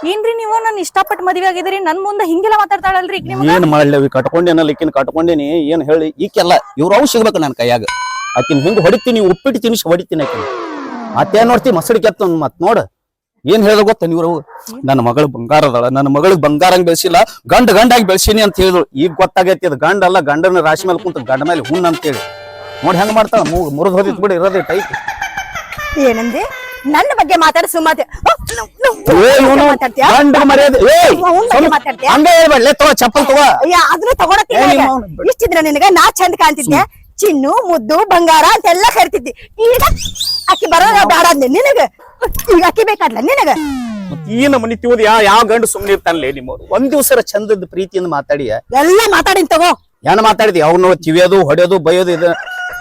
ಏನ್ರಿ ನೀವು ನನ್ನ ಇಷ್ಟಪಟ್ಟು ಮದ್ವೆ ಆಗಿದ್ರಿ ನನ್ ಮುಂದೆ ಹಿಂಗೆಲ್ಲ ಮಾತಾಡ್ತಾಳಲ್ರಿ ಏನ್ ಮಾಡ್ಲೇವಿ ಕಟ್ಕೊಂಡೇನಲ್ಲ ಈಕಿನ ಕಟ್ಕೊಂಡೇನಿ ಏನ್ ಹೇಳಿ ಈಕೆಲ್ಲ ಇವ್ರವ್ ಸಿಗ್ಬೇಕು ನನ್ ಕೈಯಾಗ ಆಕಿನ ಹಿಂಗ್ ಹೊಡಿತೀನಿ ಉಪ್ಪಿಟ್ಟು ತಿನಿಸಿ ಹೊಡಿತೀನಿ ಆಕಿನ ಮತ್ತೇನ್ ನೋಡ್ತಿ ಮಸಡಿ ಕೆತ್ತ ಮತ್ ನೋಡ ಏನ್ ಹೇಳ್ದ ಗೊತ್ತ ನೀವ್ರವು ನನ್ನ ಮಗಳು ಬಂಗಾರ ಅದಾಳ ನನ್ನ ಮಗಳಿಗೆ ಬಂಗಾರಂಗ್ ಬೆಳೆಸಿಲ್ಲ ಗಂಡಾಗಿ ಬೆಳೆಸೀನಿ ಅಂತ ಹೇಳಿದ್ರು ಈಗ ಗೊತ್ತಾಗೈತಿ ಅದು ಗಂಡ ಅಲ್ಲ ಗಂಡನ ರಾಶಿ ಮೇಲೆ ಕುಂತ ಗಂಡ ಮೇಲೆ ಹುಣ್ಣ ಅಂತೇಳಿ ನೋಡಿ ಹೆಂಗ್ ಮಾಡ್ತಾಳ ಮುರಿದ್ ಹೋದಿತ್ ಬಿಡಿ ಇರೋದೇ ಟೈಪ್ ಏನಂದೆ ನನ್ನ ಬಗ್ಗೆ ಮಾತಾಡಿ ಸುಮಾತೆ ಚಪ್ಪಲ್ ತಗೋ ಅದನ್ನ ತಗೊಳತ್ತೀನಿ ಇಷ್ಟಿದ್ರ ನಿನಗ ನಾ ಚಂದ ಕಾಣ್ತಿದ್ದೆ ಚಿನ್ನು ಮುದ್ದು ಬಂಗಾರ ಅಂತೆಲ್ಲ ಕರಿತಿದ್ದಿ ಈಗ ಅಕ್ಕಿ ಬರೋದ ಬೇಡ ಅಂದೆ ನಿನಗ ಈಗ ಅಕ್ಕಿ ಬೇಕಾದ್ಲ ನಿನಗ ಈ ನಮ್ಮನಿ ತಿಳ್ದು ಯಾವ ಗಂಡು ಸುಮ್ನೆ ಇರ್ತಾನಲ್ಲೇ ನಿಮ್ಮ ಒಂದ್ ದಿವ್ಸ ಚಂದದ ಪ್ರೀತಿಯಿಂದ ಮಾತಾಡಿ ಎಲ್ಲ ಮಾತಾಡಿನ್ ತಗೋ ಏನ್ ಮಾತಾಡಿದಿ ಅವ್ನು ತಿವಿಯೋದು ಹೊಡೆಯೋದು ಬೈಯೋದು ಇದು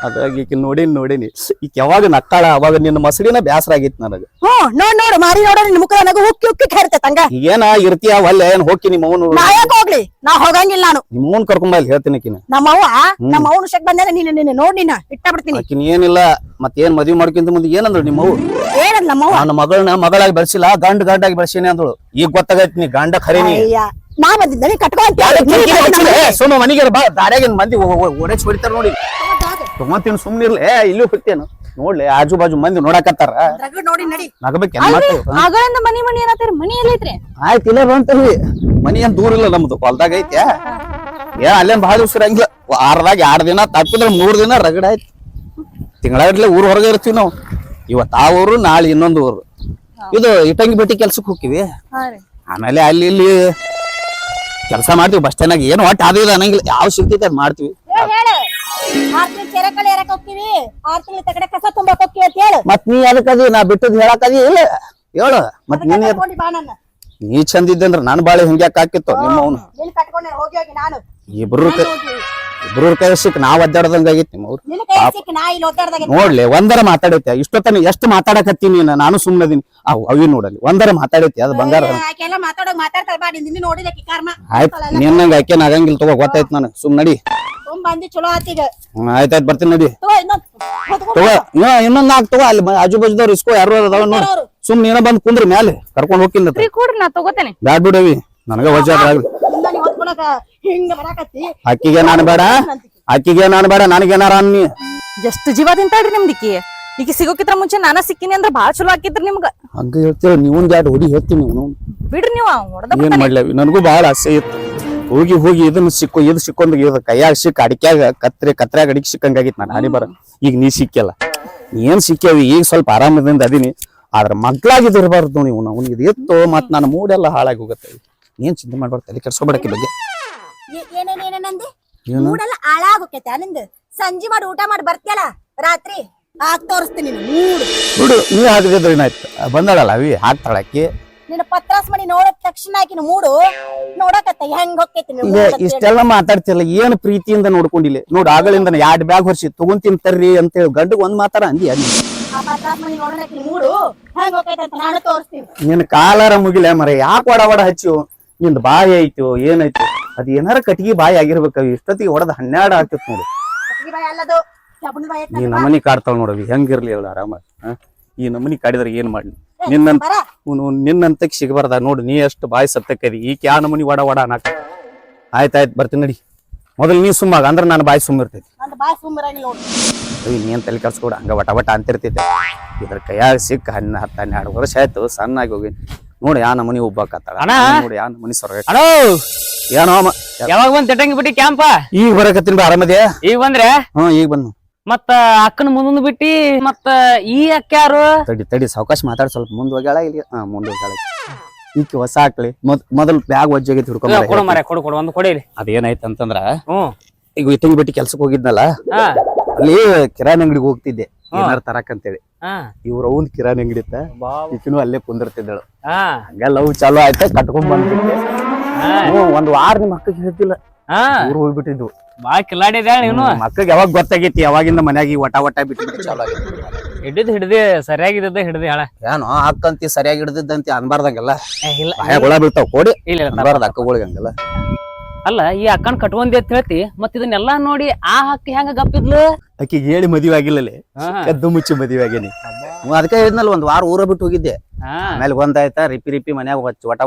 ಅದ್ರಾಗ ಈಗ ನೋಡೀನಿ ಈಗ ಯಾವಾಗ ನಕ್ಕಾಳ ಅವಾಗ ನಿನ್ನ ಮಸಡಿನ ಬ್ಯಾಸರ ಆಗಿತ್ತು ನನಗ ನೋಡು ಮಾರಿ ನೋಡ ನಿನ್ ಮುಖ ನನಗ ಹುಕ್ಕಿ ಹುಕ್ಕಿ ಕರಿತಂಗ ಏನ ಇರ್ತೀಯ ಒಲ್ಲೆ ಏನ್ ಹೋಗಿ ನಿಮ್ಮ ಅವನು ನಾಯಕ್ ಹೋಗ್ಲಿ ನಾ ಹೋಗಂಗಿಲ್ಲ ನಾನು ನಿಮ್ಮವನ್ ಕರ್ಕೊಂಬ ಹೇಳ್ತೀನಿ ಆಕಿನ ನಮ್ಮ ಅವನು ಶಕ್ ಬಂದ ನೀನು ನೋಡಿ ನಾ ಇಟ್ಟ ಬಿಡ್ತೀನಿ ಆಕಿನ ಏನಿಲ್ಲ ಮತ್ತೇನ್ ಮದ್ವಿ ಮಾಡ್ಕೊಂತ ಮುಂದೆ ಏನಂದ್ರು ನಿಮ್ಮವು ಏನಲ್ಲ ನನ್ನ ಮಗಳನ್ನ ಮಗಳಾಗಿ ಬೆಳೆಸಿಲ್ಲ ಗಂಡಾಗಿ ಬೆಳೆಸೀನಿ ಅಂದಳು ಈಗ ಗೊತ್ತಾಗೈತಿ ನೀ ಗಂಡ ಖರೀನಿ ನಾ ಬಂದಿದ್ದೆ ಕಟ್ಕೊಂತ ಸುಮ್ಮ ಮನೆಗೆ ಬಾ ದಾರ್ಯಾಗಿನ ಮಂದಿ ಓಡೇಚ್ ಹೊಡಿತಾರ ನೋಡಿ ತಗೊಂತೀನಿ ಸುಮ್ನಿರ್ಲಿ ಇಲ್ಲಿ ಹೋಗ್ತೇನು ನೋಡ್ಲಿ ಆಜು ಬಾಜು ಮಂದಿ ನೋಡಾಕತ್ತಾರ ನಗಬೇಕು ಮನಿ ಮನಿ ಏನತ್ತೀರಿ ಮನಿ ಎಲ್ಲೈತ್ರಿ ಆಯ್ತು ಇಲ್ಲ ಬಂತಲ್ರಿ ಮನಿ ಏನ್ ದೂರ ಇಲ್ಲ ನಮ್ದು ಹೊಲ್ದಾಗ ಐತೆ ಅಲ್ಲೇನ್ ಬಹಳ ದಿವ್ಸ ಇರಂಗಿಲ್ಲ ವಾರದಾಗ 2 ದಿನ ತಪ್ಪಿದ್ರೆ 3 ದಿನ ರಗಡ ಆಯ್ತು ತಿಂಗಳಾಗಡ್ಲೆ ಊರ್ ಹೊರಗೆ ಇರ್ತೀವಿ ನಾವು ಇವತ್ತು ಆ ಊರು ನಾಳೆ ಇನ್ನೊಂದು ಊರು ಇದು ಇಟ್ಟಂಗಿ ಬೆಟ್ಟಿ ಕೆಲ್ಸಕ್ಕೆ ಹೋಗ್ತೀವಿ ಆಮೇಲೆ ಅಲ್ಲಿ ಇಲ್ಲಿ ಕೆಲಸ ಮಾಡ್ತೀವಿ ಬಸ್ ಸ್ಟ್ಯಾಂಡ್ ಏನು ಒಟ್ಟು ಅದು ಇದು ಅನ್ನಂಗಿಲ್ಲ ಯಾವ ಸಿಗ್ತೈತೆ ಅದ್ ಮಾಡ್ತೀವಿ ಮತ್ ನೀ ಅದಕ್ಕದಿ ನಾ ಬಿಟ್ಟದ್ ಹೇಳಕದಿ ಇಲ್ಲ ಹೇಳು ಮತ್ ನೀ ಚಂದ ಇದ್ದೆ ಅಂದ್ರ ನನ್ ಬಾಳೆ ಹಿಂಗ್ಯಾಕ ಹಾಕಿತ್ತು ನಿಮ್ಮ ಅವನು ಇಬ್ರು ಕೈ ಸಿಕ್ ನಾವ್ ಅಡ್ಡಾಡ್ದಂಗ ಆಗೈತಿ ನಿಮ್ಮವ್ರು ನೋಡ್ಲಿ ಒಂದರ ಮಾತಾಡೈತೆ ಇಷ್ಟೊತ್ತನ ಎಷ್ಟು ಮಾತಾಡಕತ್ತೀನಿ ನಾನು ಸುಮ್ಮನದೀನಿ ಅವಿ ನೋಡಲಿ ಒಂದರ ಮಾತಾಡೈತಿ ಅದು ಬಂಗಾರ ಆಯ್ತು ನಿನ್ನಂಗ ಆಕೆನ್ ಆಗಂಗಿಲ್ಲ ತಗೋ ಗೊತ್ತಾಯ್ತು ನಾನು ಸುಮ್ ನಡಿ ಆಯ್ತಾಯ್ತು ಬರ್ತೀನಿ ನಡಿ ತಗೋ ಇನ್ನೊಂದ್ ನಾಕ್ ತಗೋ ಅಲ್ಲಿ ಆಜು ಬಾಜುದವ್ರು ಇಸ್ಕೋ ಯಾರು ಅದಾವ ನೋಡ್ ಸುಮ್ ನೀನ ಬಂದ್ ಕುಂದ್ರ ಮ್ಯಾಲೆ ಕರ್ಕೊಂಡ್ ಹೋಗ್ತೀನಿ ಬ್ಯಾಡ್ ಬಿಡವಿ ನನಗ ವಜಾದ ಅಕ್ಕಿಗೆ ನಾನು ಬೇಡ ನನಗೇನಾರ ಅನ್ನಿ ಎಷ್ಟು ಜೀವ ತಿಂತಾಳ್ರಿ ನಿಮ್ದಿಕ್ಕಿ ಈಗ ಸಿಗೋಕಿತ್ರ ಮುಂಚೆ ನಾನ ಸಿಕ್ಕಿನಿ ಅಂದ್ರ ಬಾಳ ಚಲೋ ಆಕಿದ್ರಿ ನಿಮ್ಗ ಹಂಗ ಹೇಳ್ತೀರ ನೀವೊಂದ್ ಎರಡು ಹೊಡಿ ಹೇಳ್ತೀನಿ ಬಿಡ್ರಿ ನೀವು ಏನ್ ಮಾಡ್ಲೇವಿ ನನಗೂ ಬಹಳ ಆಸೆ ಇತ್ತು ಹೋಗಿ ಇದನ್ನ ಇದು ಸಿಕ್ಕೊಂಡ್ ಇದು ಕೈಯಾಗ ಸಿಕ್ಕ ಅಡಿಕ್ಯಾಗ ಕತ್ರ್ಯಾಗ ಅಡಿಕೆ ಸಿಕ್ಕಂಗಾಗಿತ್ತು ನಾನು ಹಾನಿ ಬರ ಈಗ ನೀ ಸಿಕ್ಕಿಲ್ಲ ಏನ್ ಸಿಕ್ಕೇವಿ ಈಗ ಸ್ವಲ್ಪ ಆರಾಮದಿಂದ ಅದೀನಿ ಆದ್ರ ಮಗ್ಳಾಗಿದ್ದು ಇರಬಾರ್ದು ನೀವು ನಾವು ಇದು ಎತ್ತು ಮತ್ ನನ್ನ ಮೂಡೆಲ್ಲ ಹಾಳಾಗಿ ಹೋಗುತ್ತೆ ಏನ್ ಚಿಂತೆ ಮಾಡ್ಬಾರ್ದು ಅಲ್ಲಿ ಕೆಡ್ಸೋಬೇಡಕ್ಕೆ ಬಗ್ಗೆ ಸಂಜೆ ಮಾಡಿ ಊಟ ಮಾಡಿ ಬರ್ತಿಯಲ್ಲ ರಾತ್ರಿ ತೋರಿಸ್ತೀನಿ ನೋಡು ನೀ ಹಾಕಿದ್ರೆ ಏನಾಯ್ತು ಬಂದಾಳಲ್ಲ ಅವಿ ಹಾಕ್ತಾಳಕ್ಕಿ ನಿನ್ನ ಪತ್ರಾಸ್ ಮನಿ ನೋಡಿದ ತಕ್ಷಣ ಆಕಿನ ಮೂಡು ನೋಡಕತ್ತ ಹೆಂಗ್ ಹೋಗ್ತೈತಿ ಇಷ್ಟೆಲ್ಲ ಮಾತಾಡ್ತಿಲ್ಲ ಏನ್ ಪ್ರೀತಿಯಿಂದ ನೋಡ್ಕೊಂಡಿಲ್ಲ ನೋಡ್ ಆಗಳಿಂದ 2 ಬ್ಯಾಗ್ ಹೊರ್ಸಿ ತಗೊಂತೀನಿ ತರ್ರಿ ಅಂತ ಹೇಳಿ ಗಂಡಗ್ ಒಂದ್ ಮಾತಾರ ಅಂದಿ ಅಲ್ಲಿ ನಿನ್ ಕಾಲಾರ ಮುಗಿಲ ಮರ ಯಾಕೆ ಒಡ ಹಚ್ಚು ನಿಂದ ಬಾಯಿ ಐತು ಏನೈತು ಅದ್ ಏನಾರ ಕಟ್ಟಿಗೆ ಬಾಯಿ ಆಗಿರ್ಬೇಕ ಇಷ್ಟೊತ್ತಿಗೆ ಹೊಡೆದ್ 12 ಆಗ್ತಿತ್ ನೋಡು ಈ ನಮನಿ ಕಾಡ್ತಾಳ ನೋಡವಿ ಹೆಂಗಿರ್ಲಿ ಅವಳು ಆರಾಮ ಈ ನಮನಿ ಕಾಡಿದ್ರೆ ಏನ್ ಮಾಡ್ಲಿ ನಿನ್ನಂತಕ್ ಸಿಗಬಾರ್ದ ನೋಡು ನೀ ಎಷ್ಟು ಬಾಯಿ ಸತ್ತಕ್ಕದಿ ಈಕ ಯಾ ನಮನಿ ಒಡ ಅನ್ನಾಕ ಆಯ್ತಾಯ್ತು ಬರ್ತೀನಿ ನಡಿ ಮೊದಲು ನೀ ಸುಮ್ಮಾಗ ಅಂದ್ರ ನಾನು ಬಾಯಿ ಸುಮ್ಮಿರ್ತೈತಿ ನೀನ್ ತಲೆ ಕರ್ಸ್ಕೊಡ ಹಂಗ ವಟ ಅಂತಿರ್ತೈತೆ ಇದ್ರ ಕೈಯಾಗ ಸಿಕ್ಕ 10-12 ವರ್ಷ ಆಯ್ತು ಸಣ್ಣಾಗಿ ಹೋಗಿ ನೋಡಿ ಯಾ ನಮನಿ ಒಬ್ಬಾಕತ್ತಾಳ ನೋಡಿ ಯಾ ನಮನಿ ಸೊರಗ ಏನೋ ಯಾವಾಗ ಬಂದ್ ತೆಟ್ಟಂಗಿ ಬಿಟ್ಟಿ ಕ್ಯಾಂಪ ಈಗ ಬರಕತ್ತೀನಿ ಆರಾಮದೇ ಈಗ ಬಂದ್ರೆ ಈಗ ಬಂದು ಮತ್ತ ಅಕ್ಕನ ಮುಂದ್ ಬಿಟ್ಟಿ ಮತ್ತ ಈ ಅಕ್ಕ ಯಾರು ತಡಿ ಸಾವಕಾಶ ಮಾತಾಡ್ ಸ್ವಲ್ಪ ಮುಂದ್ ಹೋಗ್ಯಾಳ ಇಲ್ಲಿ ಮುಂದ್ ಹೋಗ್ಯಾಳ ಈಕಿ ಹೊಸ ಹಾಕ್ಲಿ ಮೊದಲ್ ಬ್ಯಾಗ್ ಒಜ್ಜಾಗಿ ಕೊಡು ಒಂದು ಕೊಡಿಲಿ ಅದೇನಾಯ್ತು ಅಂತಂದ್ರ ಈಗ ಇಟ್ಟಂಗಿ ಬಿಟ್ಟು ಕೆಲ್ಸಕ್ಕೆ ಹೋಗಿದ್ನಲ್ಲ ಅಲ್ಲಿ ಕಿರಾಣಿ ಅಂಗಡಿಗೆ ಹೋಗ್ತಿದ್ದೆ ಏನಾರ ತರಕಂತೇಳಿ ಇವ್ರ ಒಂದ್ ಕಿರಾಣಿ ಅಂಗಡಿ ಇತ್ತ ಈಕಿನೂ ಅಲ್ಲೇ ಕುಂದಿರ್ತಿದ್ದಳು ಹಂಗ ಲವ್ ಚಾಲೋ ಆಯ್ತ ಕಟ್ಕೊಂಡ್ ಬಂದ್ಬಿಟ್ಟೆ ಒಂದ್ ವಾರ ನಿಮ್ ಅಕ್ಕಗೆ ಹೇಳ್ತಿಲ್ಲ ಊರ್ ಹೋಗ್ಬಿಟ್ಟಿದ್ವು ಬಾಳ ಕಿಲಾಡಿದ ನೀನು ಮಕ್ಕಳಿಗೆ ಯಾವಾಗ ಗೊತ್ತಾಗೈತಿ ಯಾವಾಗಿಂದ ಮನ್ಯಾಗ ವಟ ಬಿಟ್ಟು ಚಾಲು ಆಗೈತಿ ಹಿಡ್ದಿ ಸರಿಯಾಗಿದ್ದ ಹಿಡ್ದಿ ಹೇಳ ಏನೋ ಅಕ್ಕಂತಿ ಸರಿಯಾಗಿ ಹಿಡ್ದಿದ್ದಂತಿ ಅನ್ಬಾರ್ದಂಗೆಲ್ಲ ಹುಳ ಬೀಳ್ತಾವ ಕೊಡಿ ಅನ್ಬಾರ್ದ ಅಕ್ಕಗಳಿಗೆ ಹಂಗಲ್ಲ ಅಲ್ಲ ಈ ಅಕ್ಕನ್ ಕಟ್ಕೊಂಡಿ ಅಂತ ಹೇಳ್ತಿ ಮತ್ ಇದನ್ನೆಲ್ಲಾ ನೋಡಿ ಆ ಅಕ್ಕ ಹೆಂಗ ಗಪ್ಪಿದ್ಲು ಆಕಿಗೆ ಹೇಳಿ ಮದುವೆ ಆಗಿಲ್ಲಲೆ ಕದ್ದು ಮುಚ್ಚಿ ಮದುವೆ ಆಗೇನಿ ಅದಕ್ಕೆ ಹೇಳಿದ್ನಲ್ಲ ಒಂದ್ ವಾರ ಊರ ಬಿಟ್ಟು ಹೋಗಿದ್ದೆ. ಹಾ ಆಮೇಲೆ ಒಂದಾಯ್ತಾ ರಿಪಿ ಮನ್ಯಾಗ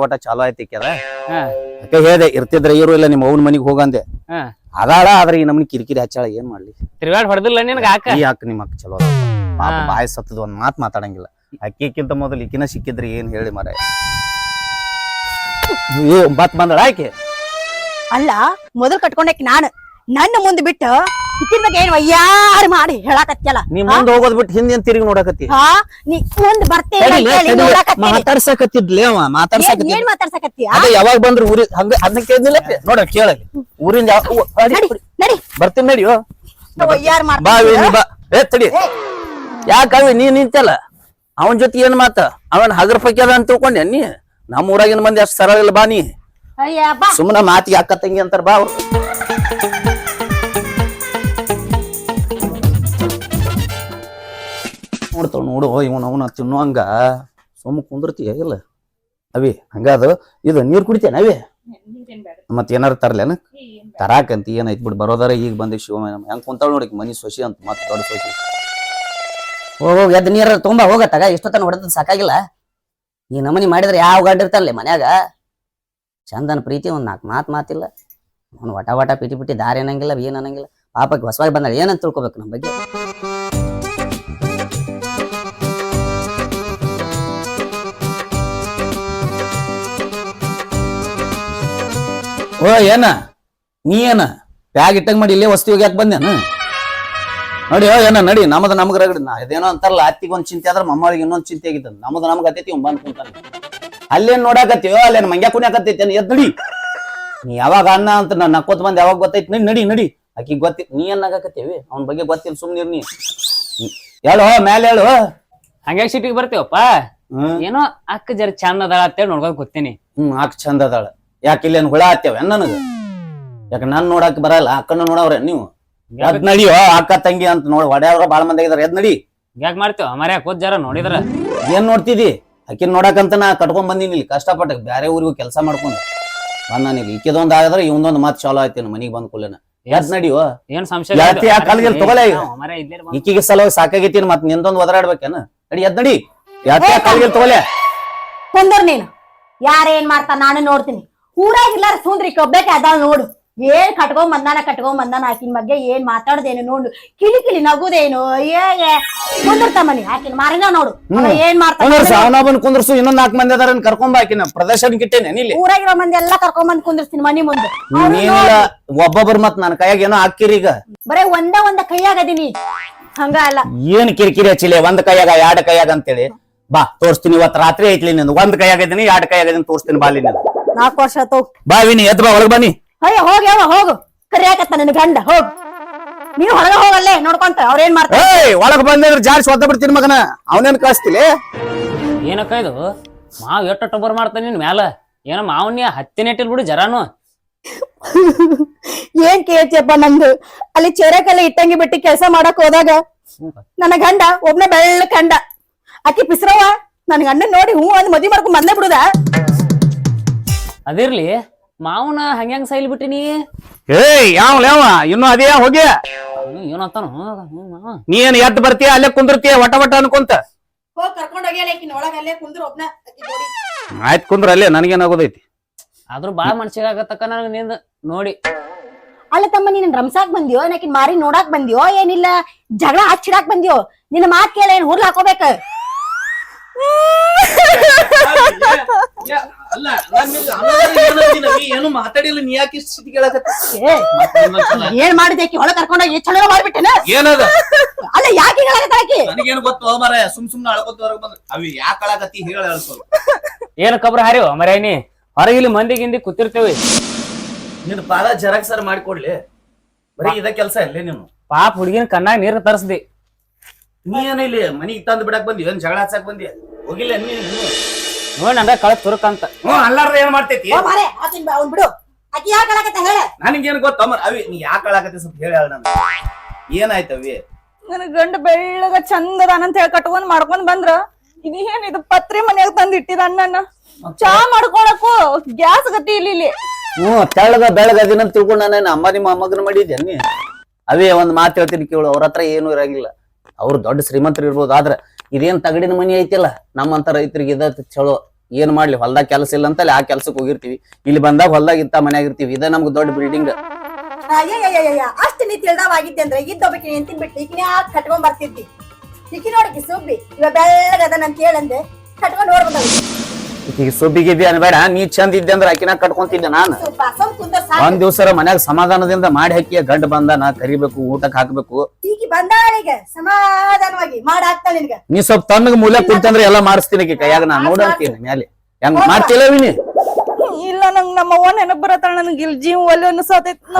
ವಟ ಚಾಲೋ ಆಯ್ತಿ ಅದ. ಹಾ ಅದಕ್ಕೆ ಹೇಳ್ದೆ ಇರ್ತಿದ್ರ ಇರು ಇಲ್ಲ ನಿಮ್ಮ ಅವ್ನ ಮನಿಗ್ ಹೋಗಂದೆ. ಹಾ ಅದಾಳ ಆದ್ರೆ ಈ ನಮ್ನಿ ಕಿರಿಕಿರಿ ಹಚ್ಚಾಳ ಏನ್ ಮಾಡ್ಲಿ. ತಿರ್ಗಾಡ್ ಹೊಡೆದಿಲ್ಲ ನಿನ್ಗ ಆಕ ಈ ಅಕ್ಕ ನಿಮ್ಮ ಅಕ್ಕ ಚಲೋ ಅದಾಳ. ಪಾಪ ಬಾಯಿ ಸತ್ತದ ಒಂದ್ ಮಾತ್ ಮಾತಾಡಂಗಿಲ್ಲ. ಅಕ್ಕಿಕ್ಕಿಂತ ಮೊದಲು ಈಕಿನ ಸಿಕ್ಕಿದ್ರಿ ಏನ್ ಹೇಳಿ ಮರ ಬತ್ ಬಂದಳ ಆಕೆ. ಅಲ್ಲ ಮೊದಲ್ ಕಟ್ಕೊಂಡಾಕಿ ನಾನು ನನ್ನ ಮುಂದ್ ಬಿಟ್ಟು ಇತ್ತಿನ ಬಗ್ಗೆ ಏನ್ ವಯ್ಯಾರ ಮಾಡಿ ಹೇಳಾಕತ್ಯಲ್ಲ. ನೀ ಮುಂದ್ ಹೋಗೋದ್ ಬಿಟ್ಟು ಹಿಂದೇನ್ ತಿರುಗಿ ನೋಡಕತ್ತಿ. ಹಾ ನೀ ಮುಂದ್ ಬರ್ತೇನೆ ಮಾತಾಡ್ಸಕತ್ತಿದ್ಲೇ ಅವ ಮಾತಾಡ್ಸಕತ್ತಿದ್. ಏನ್ ಮಾತಾಡ್ಸಕತ್ತಿ? ಅದೇ ಯಾವಾಗ ಬಂದ್ರು ಊರಿ ಹಂಗ ಅದನ್ನ ಕೇಳಿಲ್ಲ ನೋಡ ಕೇಳಲಿ ಊರಿಂದ ನಡಿ ಬರ್ತೀನಿ ನಡಿಯೋ ವಯ್ಯಾರ ಬಾ ಮಾಡ್ತೀನಿ. ನೀ ಬಾ ಏ ತಡಿ ಯಾಕವಿ ನೀ ನಿಂತಲ್ಲ ಅವನ್ ಜೊತೆ ಏನ್ ಮಾತ ಅವನ್ ಹಗರ್ ಪೈಕಿ ಅದ ಅಂತ ತಿಳ್ಕೊಂಡೆ ನೀ. ನಮ್ಮ ಊರಾಗಿನ ಮಂದಿ ಅಷ್ಟು ಸರಳ ಇಲ್ಲ ಬಾ ನೀ ಅಯ್ಯ ಬಾ ಸುಮ್ಮನ ಮಾತಿಗೆ ಅಕ್ಕ ತಂಗಿ ಅಂತಾರ ಬಾ ಅವ್ರು. ನೋಡ್ತಾವ ನೋಡು ಇವನ್ ಅವನ ತಿನ್ನುವಂಗ ಸುಮ್ಮ ಕುಂದಿರ್ತೀಯ ಇಲ್ಲ ಅವಿ ಹಂಗಾದ ಇದು ನೀರ್ ಕುಡಿತೇನೆ ಅವಿ ಮತ್ ಏನಾರ ತರ್ಲೇನ ತರಾಕಂತ ಏನೈತ್ ಬಿಡ್ ಬರೋದಾರ ಈಗ ಬಂದಿ ಶಿವ ಹೆಂಗ್ ಕುಂತಾಳ ನೋಡಿ ಮನಿ ಸೊಸಿ ಅಂತ ಮತ್ ದೊಡ್ಡ ಸೊಸಿ. ಹೋಗ್ ಎದ್ ನೀರ ತುಂಬಾ ಹೋಗತ್ತಾಗ ಇಷ್ಟೊತ್ತನ ಹೊಡೆದ್ ಸಾಕಾಗಿಲ್ಲ. ಈ ನಮನಿ ಮಾಡಿದ್ರೆ ಯಾವ ಗಂಡ ಇರ್ತಾರಲ್ಲ ಮನ್ಯಾಗ ಚಂದನ ಪ್ರೀತಿ ಒಂದ್ ನಾಲ್ಕು ಮಾತಿಲ್ಲ. ಅವ್ನು ವಟ ಪಿಟಿ ದಾರಿ ಅನ್ನಂಗಿಲ್ಲ ಏನ್ ಅನ್ನಂಗಿಲ್ಲ. ಪಾಪಕ್ಕೆ ಹೊಸವಾಗಿ ಬಂದಾಗ ಏನಂತ ತಿಳ್ಕೊಬೇಕು ನಮ್ ಬಗ್ಗೆ. ಓ ಏನ ನೀ ಏನ ಬ್ಯಾಗ್ ಇಟ್ಟಂಗ್ ಮಾಡಿ ಇಲ್ಲೇ ವಸ್ತಿ ಹೋಗ್ಯಾಕ ಬಂದೇನ ನೋಡಿ ಏನ ನಡಿ ನಮ್ದ ನಮ್ಗ ರಗಡಿ ಇದೇನೋ ಅಂತಾರಲ್ಲ ಅತ್ತಿಗೆ ಒಂದ್ ಚಿಂತೆ ಆದ್ರ ಮಮ್ಮಳಿಗೆ ಇನ್ನೊಂದ್ ಚಿಂತೆ ಆಗಿದ್ದ ನಮ್ದು ನಮ್ಗ ಹತ್ತೈತಿ ಇವ್ ಬಂದ್ ಕುಂತಾನ ಅಲ್ಲೇನ್ ನೋಡಾಕತ್ತೀವೋ ಅಲ್ಲೇನ್ ಮಂಗ್ಯಾ ಕುಣ್ಯಾಕತ್ತೈತಿ ಎದ್ ನಡಿ ನೀ ಯಾವಾಗ ಅನ್ನ ಅಂತ ನಾ ನಕ್ಕೋತ್ ಬಂದ್ ಯಾವಾಗ ಗೊತ್ತೈತಿ ನಡಿ ನಡಿ ಆಕಿ ಗೊತ್ತಿ ನೀ ಏನಾಗಕತ್ತೇವಿ ಅವ್ನ ಬಗ್ಗೆ ಗೊತ್ತಿಲ್ಲ ಸುಮ್ನಿರ್ ನೀ ಹೇಳು ಮ್ಯಾಲ ಹೇಳು ಹಂಗ್ಯಾಗ ಸಿಟಿಗೆ ಬರ್ತೀವಪ್ಪ. ಏನೋ ಅಕ್ಕ ಜರ ಚಂದ ಅದಾಳ ಅಂತೇಳಿ ನೋಡ್ಕೊಂಡ್ ಗೊತ್ತೀನಿ. ಅಕ್ಕ ಚಂದ ಅದಾಳ ಯಾಕೆ ಇಲ್ಲೇನ್ ಹುಳ ಹತ್ತೇವ ನನಗ ಯಾಕ ನಾನ್ ನೋಡಾಕ ಬರಲ್ಲ ಅಕ್ಕನ ನೋಡವ್ರೆ ನೀವು ಎದ್ ನಡಿಯೋ ಅಕ್ಕ ತಂಗಿ ಅಂತ ನೋಡಿ ಹೊಡ್ಯಾವ್ರ ಬಾಳ ಮಂದಿ ಆಗಿದಾರ ಎದ್ ನಡಿ ಯಾಕೆ ಮಾಡ್ತೀವ ಮರ್ಯಾ ಕೂತ್ ಜರ ನೋಡಿದ್ರ ಏನ್ ನೋಡ್ತಿದಿ ಆಕಿನ್ ನೋಡಕಂತ ನಾ ಕಟ್ಕೊಂಡ್ ಬಂದಿನಿ ಇಲ್ಲಿ ಕಷ್ಟಪಟ್ಟ ಬ್ಯಾರೆ ಊರಿಗೂ ಕೆಲಸ ಮಾಡ್ಕೊಂಡು ಬಂದಾನಿಲ್ಲಿ ಈಕಿದೊಂದ್ ಆದ್ರೆ ಇವಂದೊಂದ್ ಮಾತ್ ಚಾಲೋ ಆಯ್ತೇನ ಮನಿಗ್ ಬಂದ್ ಕೂಲೇನ ಎದ್ ನಡಿಯೋ ಏನ್ ಸಂಶಯ ಯಾತಿ ಆ ಕಲ್ಗಿಲ್ ತಗೊಳ್ಳೆ ಈಗ ಮರ್ಯಾ ಇಲ್ಲೇ ಈಕಿಗೆ ಸಲ ಸಾಕಾಗೈತಿ ಮತ್ ನಿಂದೊಂದ್ ಒದರಾಡ್ಬೇಕೇನ ನಡಿ ಎದ್ ನಡಿ ಯಾತಿ ಆ ಕಲ್ಗಿಲ್ ತಗೊಳ್ಳೆ ಕುಂದರ್ ನೀನು ಯಾರೇನ್ ಮಾಡ್ತಾ ನಾನು ನೋಡ್ತೀನಿ. ಊರಾಗಿಲ್ಲಾರ ಸುಂದ್ರಿ ಕೊಬ್ಬೇಕೆ ಅದಾಳ ನೋಡು ಏನ್ ಕಟ್ಕೊಂಡ್ ಬಂದಾನ ಆಕಿನ ಬಗ್ಗೆ ಏನ್ ಮಾತಾಡ್ದೇನು ನೋಡು ಕಿಲಿ ನಗುದೇನು ಕುಂದಿರ್ತಮ್ಮನಿ ಆಕಿನ ಮಾರಿನ ನೋಡು ಏನ್ ಮಾಡ್ತಾನ. ಸಾವನಾಬನ್ ಕುಂದ್ರಸು ಇನ್ನೊಂದ್ 4 ಮಂದಿ ಅದಾರ ಕರ್ಕೊಂಡ್ ಬಾಕಿನ ಪ್ರದರ್ಶನ ಇಟ್ಟೇನೆ ಇಲ್ಲಿ ಊರಾಗಿರೋ ಮಂದಿ ಎಲ್ಲಾ ಕರ್ಕೊಂಡ್ ಬಂದ್ ಕುಂದಿರ್ತೀನಿ ಮನಿ ಮುಂದೆ. ನೀನಿಲ್ಲ ಒಬ್ಬೊಬ್ಬರು ಮತ್ ನನ್ ಕೈಯಾಗ ಏನೋ ಹಾಕಿರಿ ಈಗ ಬರೇ ಒಂದ ಕೈಯಾಗದೀನಿ ಹಂಗ ಅಲ್ಲ ಏನ್ ಕಿರಿಕಿರಿ ಹಚ್ಚಿಲೆ ಒಂದ್ ಕೈಯಾಗ 2 ಕೈಯಾಗ ಅಂತೇಳಿ ಬಾ ತೋರಿಸ್ತೀನಿ ಇವತ್ ರಾತ್ರಿ ಐತ್ಲಿ ನಿಂದು ಒಂದ್ ಕೈಯಾಗದೀನಿ 2 ಕೈಯಾಗದೀನಿ ತೋರಿಸ್ತೀನಿ ಬಾಲಿ 4 ವರ್ಷ ಆತು ಬಾ ವಿನಿ ಎದ್ ಬಾ ಒಳಗ್ ಬನ್ನಿ. ಅಯ್ಯ ಹೋಗ್ಯಾವ ಹೋಗು ಕರಿಯಾಕತ್ತ ನನ್ ಗಂಡ ಹೋಗ್ ನೀವ್ ಹೊರಗ ಹೋಗಲ್ಲೇ ನೋಡ್ಕೊಂತ ಅವ್ರೇನ್ ಮಾಡ್ತಾರೆ. ಒಳಗ್ ಬಂದ್ರೆ ಜಾರ್ಜ್ ಸ್ವತ ಬಿಡ್ತೀನಿ ಮಗನ ಅವನೇನ್ ಕಳಿಸ್ತಿಲಿ ಏನಕ್ಕ ಇದು ಮಾವ್ ಎಟ್ಟ ಟೊಬ್ಬರ್ ಮಾಡ್ತಾನ ನಿನ್ ಮ್ಯಾಲ ಏನ ಮಾವನ್ಯ ಹತ್ತಿನೆಟ್ಟಿಲ್ ಬಿಡು ಜರಾನು ಏನ್ ಕೇಳ್ತಿಯಪ್ಪ ನಂದು ಅಲ್ಲಿ ಚೇರಕಲ್ಲ ಇಟ್ಟಂಗಿ ಬಿಟ್ಟು ಕೆಲಸ ಮಾಡಕ್ ಹೋದಾಗ ನನ್ನ ಗಂಡ ಒಬ್ನೇ ಬೆಳ್ಳ ಕಂಡ ಆಕಿ ಪಿಸ್ರವ ನನ್ ಗಂಡ ನೋಡಿ ಹೂ ಅಂದ್ ಮದ್ವಿ ಮಾಡ್ಕೊಂಡ್ ಬಂದೇ ಬಿಡುದ. ಅದಿರ್ಲಿ ಮಾವನ ಹಂಗ್ಯಾಂಗ್ ಸೈಲ್ ಬಿಟ್ಟಿನಿ ಯಾವ ಇನ್ನು ಅದೇ ಹೋಗಿ ಏನಂತಾನು ನೀ ಏನ್ ಎದ್ ಬರ್ತೀಯ ಅಲ್ಲೇ ಕುಂದಿರ್ತೀಯ ವಟ ಅನ್ಕೊಂತ ಹೋಗ್ ಕರ್ಕೊಂಡ್ ಹೋಗ್ಯಾಳ ಒಳಗ ಅಲ್ಲೇ ಕುಂದ್ರ ಒಬ್ನ ಆಯ್ತ್ ಕುಂದ್ರ ಅಲ್ಲೇ ನನಗೇನಾಗೋದೈತಿ ಆದ್ರೂ ಬಾಳ ಮನ್ಸಿಗೆ ಆಗತ್ತಕ್ಕ ನನಗ ನಿಂದ ನೋಡಿ. ಅಲ್ಲ ತಮ್ಮ ನೀನ್ ರಂಸಾಕ್ ಬಂದ್ಯೋ ನಾಕಿನ್ ಮಾರಿ ನೋಡಾಕ್ ಬಂದ್ಯೋ ಏನಿಲ್ಲ ಜಗಳ ಹಚ್ಚಿಡಾಕ್ ಬಂದ್ಯೋ ನಿನ್ನ ಮಾತ್ ಕೇಳ ಏನ್ ಹುರ್ಲ್ ಹಾಕೋಬೇಕ. ಏನು ಮಾತಾಡಿಲ್ಲ ನೀ ಯಾಕೆ ಸ್ಥಿತಿ ಕೇಳಕತ್ತ ಏನ್ ಮಾಡಿದೆ ಒಳಗ ಕರ್ಕೊಂಡೋಗಿ ಚಲೋ ಮಾಡ್ಬಿಟ್ಟೆನ ಏನದ ಅಲ್ಲ ಯಾಕೆ ಹೇಳಕತ್ತಾಕಿ ನನಗೇನು ಗೊತ್ತು ಮಾರಾಯ ಸುಮ್ನೆ ಅಳ್ಕೊತ ಹೊರಗ್ ಬಂದ ಅವಿ ಯಾಕೆ ಅಳಕತ್ತಿ ಹೇಳ ಏನ್ ಕಬ್ರ ಹಾರಿವ ಮರ್ಯಾನಿ ಹೊರಗಿಲ್ಲಿ ಮಂದಿ ಗಿಂದಿ ಕೂತಿರ್ತೇವಿ. ನಿನ್ ಪಾದ ಜೆರಾಕ್ಸ್ ಸರ್ ಮಾಡಿಕೊಡ್ಲಿ ಬರೀ ಇದ ಕೆಲ್ಸ ಇಲ್ಲೇ ನೀನು ಪಾಪ ಹುಡುಗಿನ ಕಣ್ಣಾಗ ನೀರ್ ತರಿಸ್ದಿ ನೀ ಏನ ಇಲ್ಲಿ ಮನಿಗ್ ತಂದ್ ಬಿಡಕ್ ಬಂದಿ ಏನ್ ಜಗಳ ಹಚ್ಚಕ್ ಬಂದಿ ಹೋಗಿಲ್ಲ ನೋಡ್ ನಂದ ಕಳ ತುರುಕಂತ ಅಲ್ಲಾರ್ದ ಏನ್ ಮಾಡ್ತೈತಿ ಅವ್ನ್ ಬಿಡು ಆಕಿ ಯಾಕೆ ಹೇಳಕತ್ತ ಹೇಳ ನನಗೇನ್ ಗೊತ್ತ ಅವಿ ನೀ ಯಾಕೆ ಅಳಕತ್ತಿ ಸ್ವಲ್ಪ ಹೇಳ ನನ್ ಏನಾಯ್ತ ಅವಿ ನನ್ ಗಂಡ ಬೆಳ್ಳಗ ಚಂದದಾನಂತ ಹೇಳಿ ಕಟ್ಕೊಂಡ್ ಮಾಡ್ಕೊಂಡ್ ಬಂದ್ರ ಇದೇನ್ ಇದು ಪತ್ರಿ ಮನ್ಯಾಗ ತಂದ್ ಇಟ್ಟಿದ ಅಣ್ಣನ ಚಾ ಮಾಡ್ಕೊಳಕು ಗ್ಯಾಸ್ ಗತಿ ಇಲ್ಲಿ ತೆಳ್ಳಗ ಬೆಳಗ ಅದಿನಂತ ತಿಳ್ಕೊಂಡ್ ನಾನು ಅಮ್ಮ ನಿಮ್ಮ ಅಮ್ಮಗನ ಮಾಡಿದ್ದೆ ನೀ ಅವೇ ಒಂದ್ ಮಾತು ಹೇಳ್ತೀನಿ ಕೇಳು ಅವ್ರ ಹತ್ರ ಏನು ಇರಂಗಿಲ್ಲ ಅವ್ರು ದೊಡ್ಡ ಶ್ರೀಮಂತರು ಇರ್ಬೋದು ಆದ್ರೆ ಇದೇನ್ ತಗಡಿನ ಮನಿ ಐತಿಲ್ಲ ನಮ್ಮಂತ ರೈತರಿಗೆ ಇದ ಚಲೋ. ಏನ್ ಮಾಡ್ಲಿ ಹೊಲ್ದಾಗ ಕೆಲಸ ಇಲ್ಲ ಅಂತಲ್ಲಿ ಆ ಕೆಲ್ಸಕ್ಕೆ ಹೋಗಿರ್ತೀವಿ. ಇಲ್ಲಿ ಬಂದಾಗ ಹೊಲ್ದಾಗ ಇಂತ ಮನ್ಯಾಗ ಇರ್ತೀವಿ. ಇದ ನಮ್ಗೆ ದೊಡ್ಡ ಬಿಲ್ಡಿಂಗ್. ಅಷ್ಟು ನೀ ತಿಳಿದವಾಗಿದ್ದೆ ಅಂದ್ರೆ ಇದ್ದೊಬ್ಬಕ್ಕೆ ನಿಂತಿನ್ ಬಿಟ್ಟು ಈಕಿನ ಯಾಕೆ ಕಟ್ಕೊಂಡ್ ಬರ್ತಿದ್ದಿ? ಈಕಿ ನೋಡಿಕಿ ಸುಬ್ಬಿ ಇವ ಬೆಳ್ಳಗದನ ಅಂತ ಹೇಳಂದೆ ಕಟ್ಕೊಂಡ್ ನೋಡ್ ಬಂದ. ಈಗ ಸುಬ್ಬಿಗಿದ್ದಿ ಅನ್ಬೇಡ. ನೀ ಚಂದ ಇದ್ದೆ ಅಂದ್ರೆ ಆಕಿನ ಕಟ್ಕೊಂತಿದ್ದೆ ನಾನು. ಒಂದ್ ದಿವ್ಸ ಮನ್ಯಾಗ ಸಮಾಧಾನದಿಂದ ಮಾಡಿ ಹಾಕಿ ಗಂಡ ಬಂದ ನಾ ಕರಿಬೇಕು, ಊಟಕ್ ಹಾಕ್ಬೇಕು. ಈಕಿ ಬಂದಾಳಿಗೆ ಸಮಾಧಾನವಾಗಿ ಮಾಡಿ ಹಾಕ್ತಾಳೆ ನಿನ್ಗ. ನೀ ಸ್ವಲ್ಪ ತಣ್ಣಗ ಮೂಲೆ ಕುಂತಂದ್ರೆ ಎಲ್ಲಾ ಮಾಡಿಸ್ತೀನಿ ಕೈಯಾಗ. ನಾ ನೋಡಂತೀನಿ ಮ್ಯಾಲೆ ಹೆಂಗ್ ಮಾಡ್ತಿಲ್ಲವಿ. ಇಲ್ಲ ನಂಗ್ ನಮ್ಮ ಅವ್ವ ನೆನಪ್ ಬರತ್ತಾಳ. ನನಗೆ ಇಲ್ಲಿ ಜೀವ ಒಲೆ